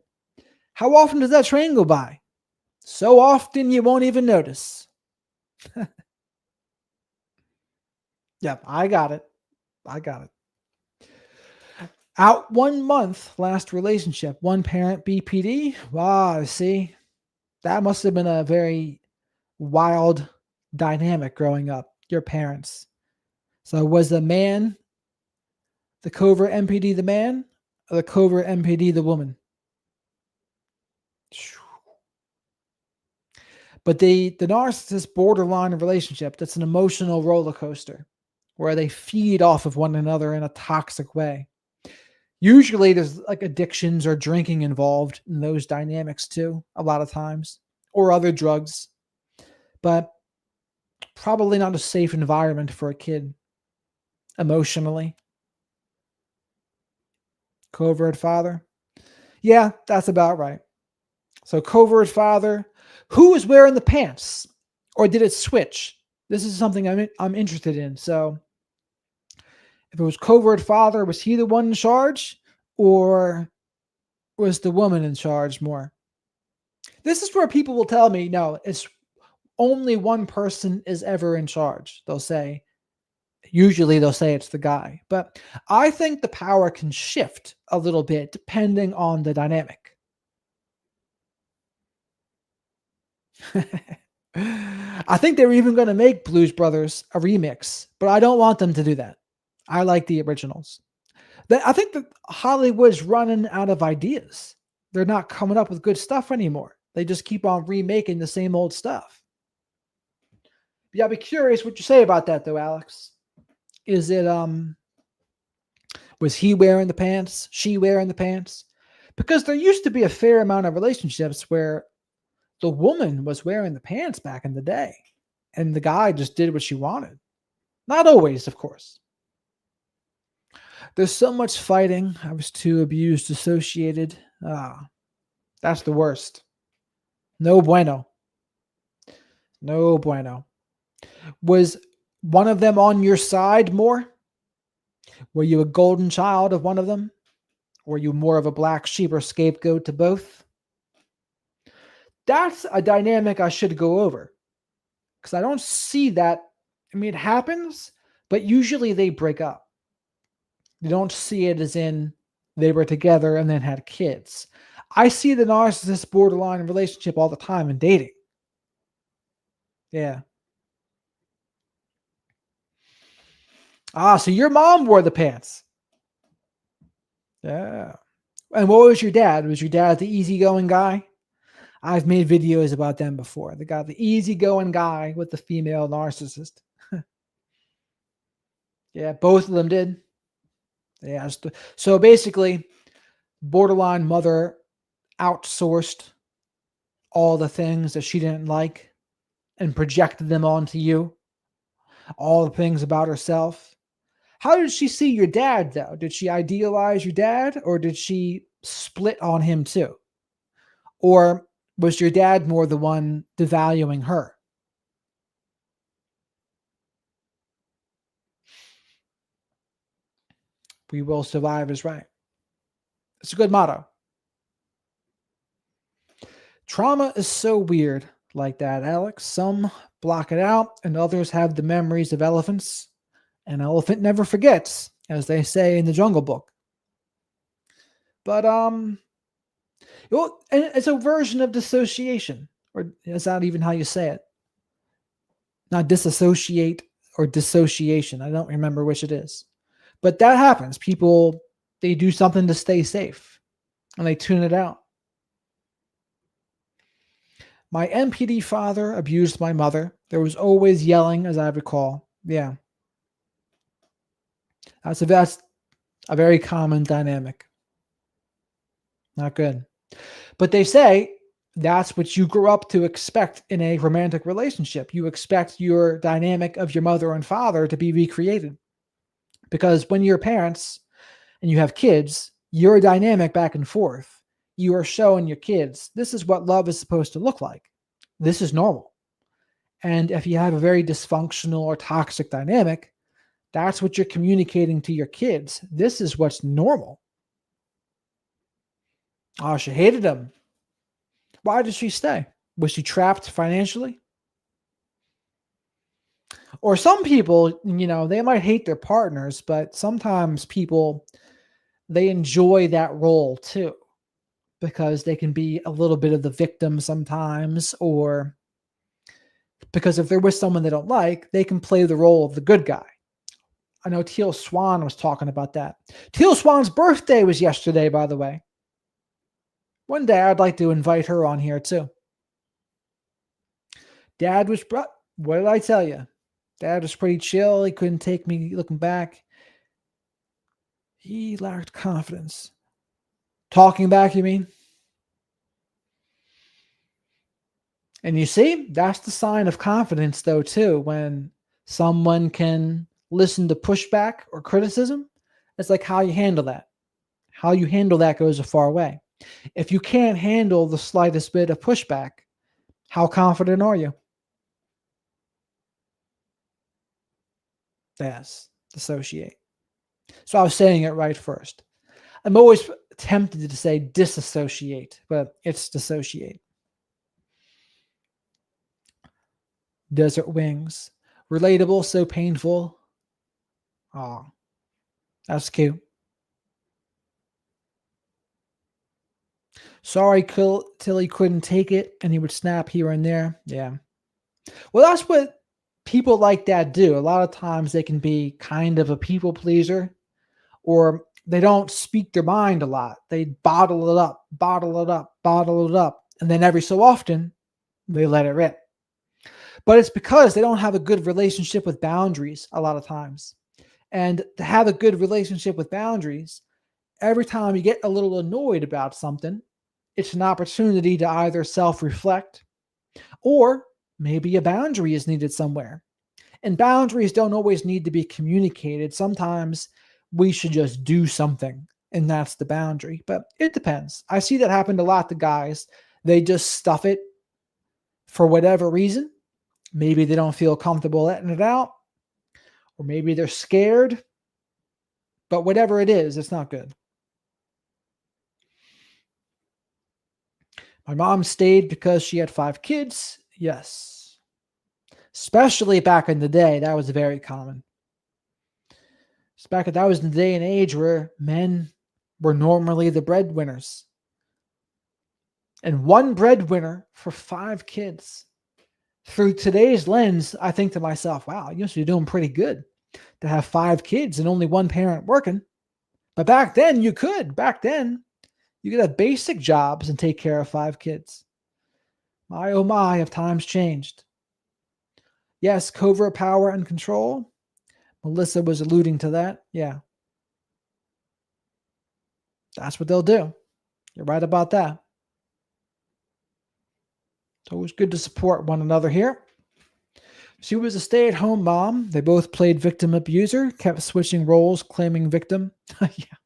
how often does that train go by? So often you won't even notice. Yep, I got it. Out 1 month, last relationship, one parent BPD. Wow, see, that must have been a very wild dynamic growing up, your parents. So was the covert MPD the man, or the covert MPD the woman? But the narcissist borderline relationship, that's an emotional roller coaster where they feed off of one another in a toxic way. Usually there's like addictions or drinking involved in those dynamics too, a lot of times, or other drugs, but probably not a safe environment for a kid emotionally. Covert father. Yeah, that's about right. So covert father, who is wearing the pants? Or did it switch? This is something I'm interested in. So if it was covert father, was he the one in charge? Or was the woman in charge more? This is where people will tell me, no, it's only one person is ever in charge. Usually they'll say it's the guy. But I think the power can shift a little bit depending on the dynamic. I think they were even going to make Blues Brothers a remix, but I don't want them to do that. I like the originals. I think that Hollywood's running out of ideas. They're not coming up with good stuff anymore. They just keep on remaking the same old stuff. Yeah, I'd be curious what you say about that, though, Alex. Is it was he wearing the pants? She wearing the pants? Because there used to be a fair amount of relationships where the woman was wearing the pants back in the day, and the guy just did what she wanted. Not always, of course. There's so much fighting. I was too abused, dissociated. That's the worst. No bueno. No bueno. Was one of them on your side more? Were you a golden child of one of them? Were you more of a black sheep or scapegoat to both? That's a dynamic I should go over because I don't see that. I mean, it happens, but usually they break up. You don't see it as in they were together and then had kids. I see the narcissist borderline relationship all the time in dating. Yeah. So your mom wore the pants. Yeah. And what was your dad? Was your dad the easygoing guy? I've made videos about them before. They got the easygoing guy with the female narcissist. Yeah, both of them did. Yeah. So basically, borderline mother outsourced all the things that she didn't like and projected them onto you. All the things about herself. How did she see your dad, though? Did she idealize your dad, or did she split on him too? Or was your dad more the one devaluing her? We will survive is right. It's a good motto. Trauma is so weird like that, Alex. Some block it out, and others have the memories of elephants. An elephant never forgets, as they say in the Jungle Book. But well, it's a version of dissociation, or is that even how you say it? Not disassociate or dissociation. I don't remember which it is. But that happens. People, they do something to stay safe and they tune it out. My MPD father abused my mother. There was always yelling, as I recall. Yeah. That's a very common dynamic. Not good. But they say that's what you grew up to expect in a romantic relationship. You expect your dynamic of your mother and father to be recreated. Because when you're parents and you have kids, you're dynamic back and forth. You are showing your kids, this is what love is supposed to look like. This is normal. And if you have a very dysfunctional or toxic dynamic, that's what you're communicating to your kids. This is what's normal. Oh, she hated him. Why did she stay? Was she trapped financially? Or some people, they might hate their partners, but sometimes people, they enjoy that role too, because they can be a little bit of the victim sometimes, or because if they're with someone they don't like, they can play the role of the good guy. I know Teal Swan was talking about that. Teal Swan's birthday was yesterday, by the way. One day I'd like to invite her on here too. Dad was, what did I tell you? Dad was pretty chill. He couldn't take me looking back. He lacked confidence. Talking back, you mean? And you see, that's the sign of confidence, though, too. When someone can listen to pushback or criticism, it's like how you handle that. How you handle that goes a far way. If you can't handle the slightest bit of pushback, how confident are you? Yes, dissociate. So I was saying it right first. I'm always tempted to say disassociate, but it's dissociate. Desert wings. Relatable, so painful. Oh, that's cute. Sorry, till he couldn't take it and he would snap here and there. Yeah. Well, that's what people like that do. A lot of times they can be kind of a people pleaser, or They don't speak their mind a lot. They bottle it up, bottle it up, bottle it up. And then every so often, they let it rip. But it's because they don't have a good relationship with boundaries a lot of times. And to have a good relationship with boundaries, every time you get a little annoyed about something, it's an opportunity to either self reflect or maybe a boundary is needed somewhere. And boundaries don't always need to be communicated. Sometimes we should just do something, and that's the boundary. But it depends. I see that happen a lot to guys. They just stuff it for whatever reason. Maybe they don't feel comfortable letting it out, or maybe they're scared. But whatever it is, it's not good. My mom stayed because she had 5 kids. Yes. Especially back in the day, that was very common. That was the day and age where men were normally the breadwinners. And one breadwinner for 5 kids. Through today's lens, I think to myself, wow, you must be doing pretty good to have 5 kids and only one parent working. But back then you could. Back then you could have basic jobs and take care of 5 kids. My oh my, have times changed. Yes, covert power and control. Melissa was alluding to that. Yeah. That's what they'll do. You're right about that. It's always good to support one another here. She was a stay-at-home mom. They both played victim abuser, kept switching roles, claiming victim. Yeah,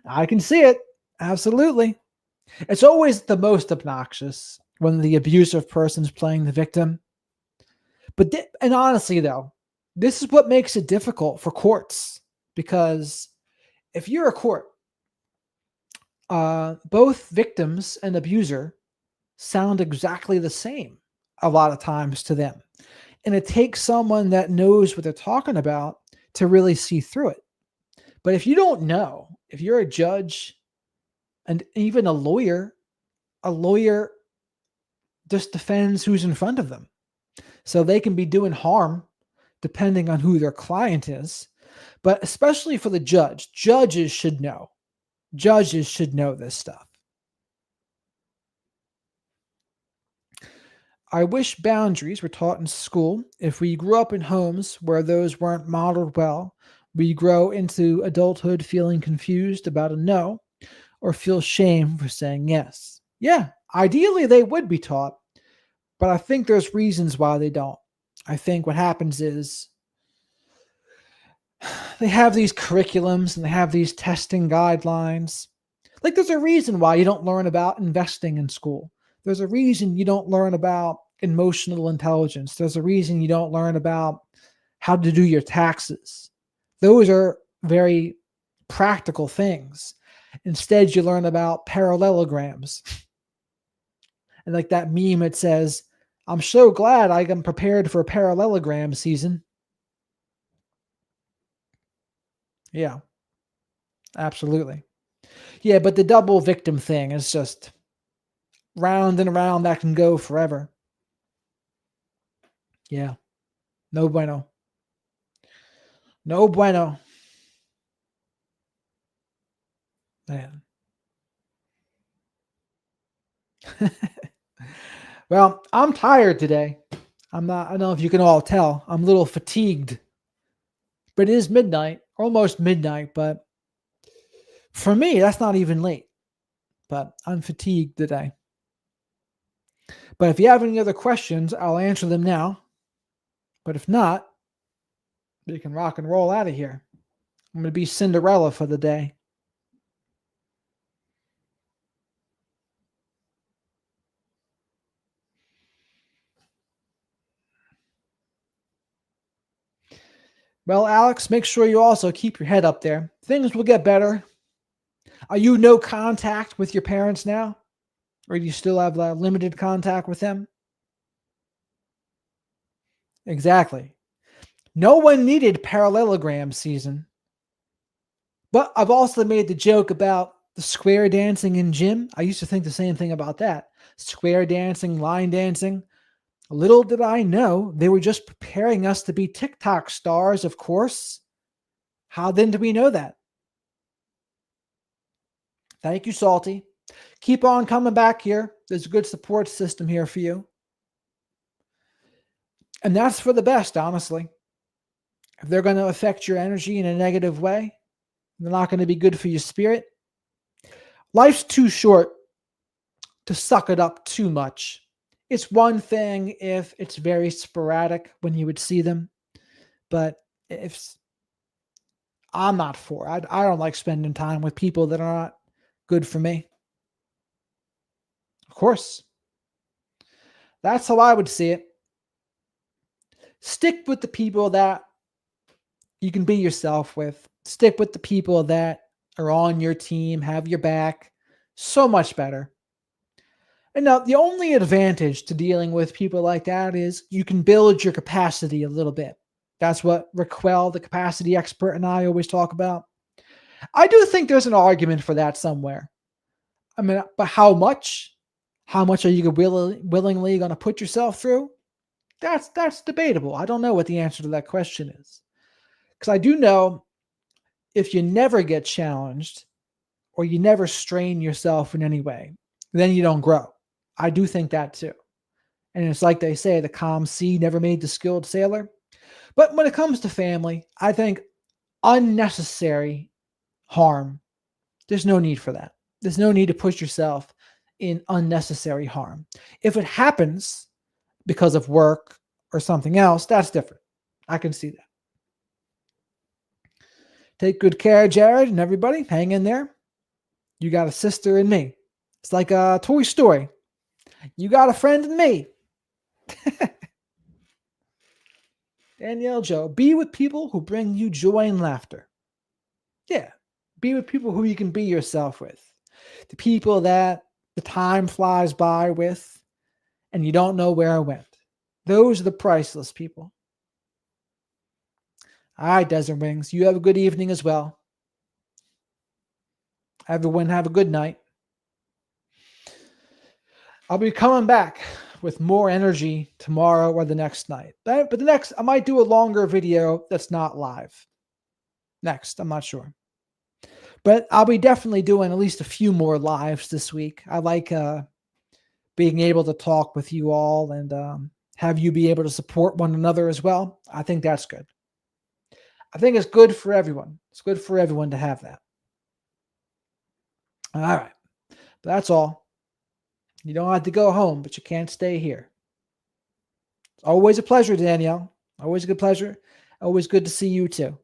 I can see it. Absolutely. It's always the most obnoxious when the abusive person's playing the victim. But and honestly, though, this is what makes it difficult for courts, because if you're a court, both victims and abuser sound exactly the same a lot of times to them. And it takes someone that knows what they're talking about to really see through it. But if you don't know, if you're a judge and even a lawyer just defends who's in front of them. So they can be doing harm depending on who their client is. But especially for the judge, judges should know. Judges should know this stuff. I wish boundaries were taught in school. If we grew up in homes where those weren't modeled well, we grow into adulthood feeling confused about a no or feel shame for saying yes. Yeah, ideally they would be taught, but I think there's reasons why they don't. I think what happens is they have these curriculums and they have these testing guidelines. Like there's a reason why you don't learn about investing in school. There's a reason you don't learn about emotional intelligence. There's a reason you don't learn about how to do your taxes. Those are very practical things. Instead, you learn about parallelograms. And like that meme, it says, I'm so glad I am prepared for parallelogram season. Yeah, absolutely. Yeah, but the double victim thing is just round and around, that can go forever. Yeah. No bueno. No bueno. Man. Well, I'm tired today. I don't know if you can all tell. I'm a little fatigued. But it is midnight, almost midnight, but for me, that's not even late. But I'm fatigued today. But if you have any other questions, I'll answer them now. But if not, we can rock and roll out of here. I'm going to be Cinderella for the day. Well, Alex, make sure you also keep your head up there. Things will get better. Are you no contact with your parents now? Or do you still have limited contact with them? Exactly. No one needed parallelogram season. But I've also made the joke about the square dancing in gym. I used to think the same thing about that. Square dancing, line dancing. Little did I know they were just preparing us to be TikTok stars, of course. How then do we know that? Thank you, Salty. Keep on coming back here. There's a good support system here for you. And that's for the best, honestly. If they're going to affect your energy in a negative way, they're not going to be good for your spirit. Life's too short to suck it up too much. It's one thing if it's very sporadic when you would see them, but if I'm not for it, I don't like spending time with people that are not good for me. Of course, that's how I would see it. Stick with the people that you can be yourself with. Stick with the people that are on your team, have your back. So much better. And now the only advantage to dealing with people like that is you can build your capacity a little bit. That's what Raquel, the capacity expert, and I always talk about. I do think there's an argument for that somewhere. I mean, but how much? How much are you willingly going to put yourself through? That's debatable. I don't know what the answer to that question is. Because I do know if you never get challenged or you never strain yourself in any way, then you don't grow. I do think that too. And it's like they say, the calm sea never made the skilled sailor. But when it comes to family, I think unnecessary harm, there's no need for that. There's no need to push yourself in unnecessary harm. If it happens because of work or something else, that's different. I can see that. Take good care, Jared, and everybody. Hang in there. You got a sister in me. It's like a Toy Story. You got a friend in me. Danielle Joe, be with people who bring you joy and laughter. Yeah, be with people who you can be yourself with. The people that the time flies by with and you don't know where it went. Those are the priceless people. All right, Desert Wings, you have a good evening as well. Everyone have a good night. I'll be coming back with more energy tomorrow or the next night. But the next, I might do a longer video that's not live. Next, I'm not sure. But I'll be definitely doing at least a few more lives this week. I like being able to talk with you all and have you be able to support one another as well. I think that's good. I think it's good for everyone. It's good for everyone to have that. All right. But that's all. You don't have to go home, but you can't stay here. It's always a pleasure, Danielle. Always a good pleasure. Always good to see you too.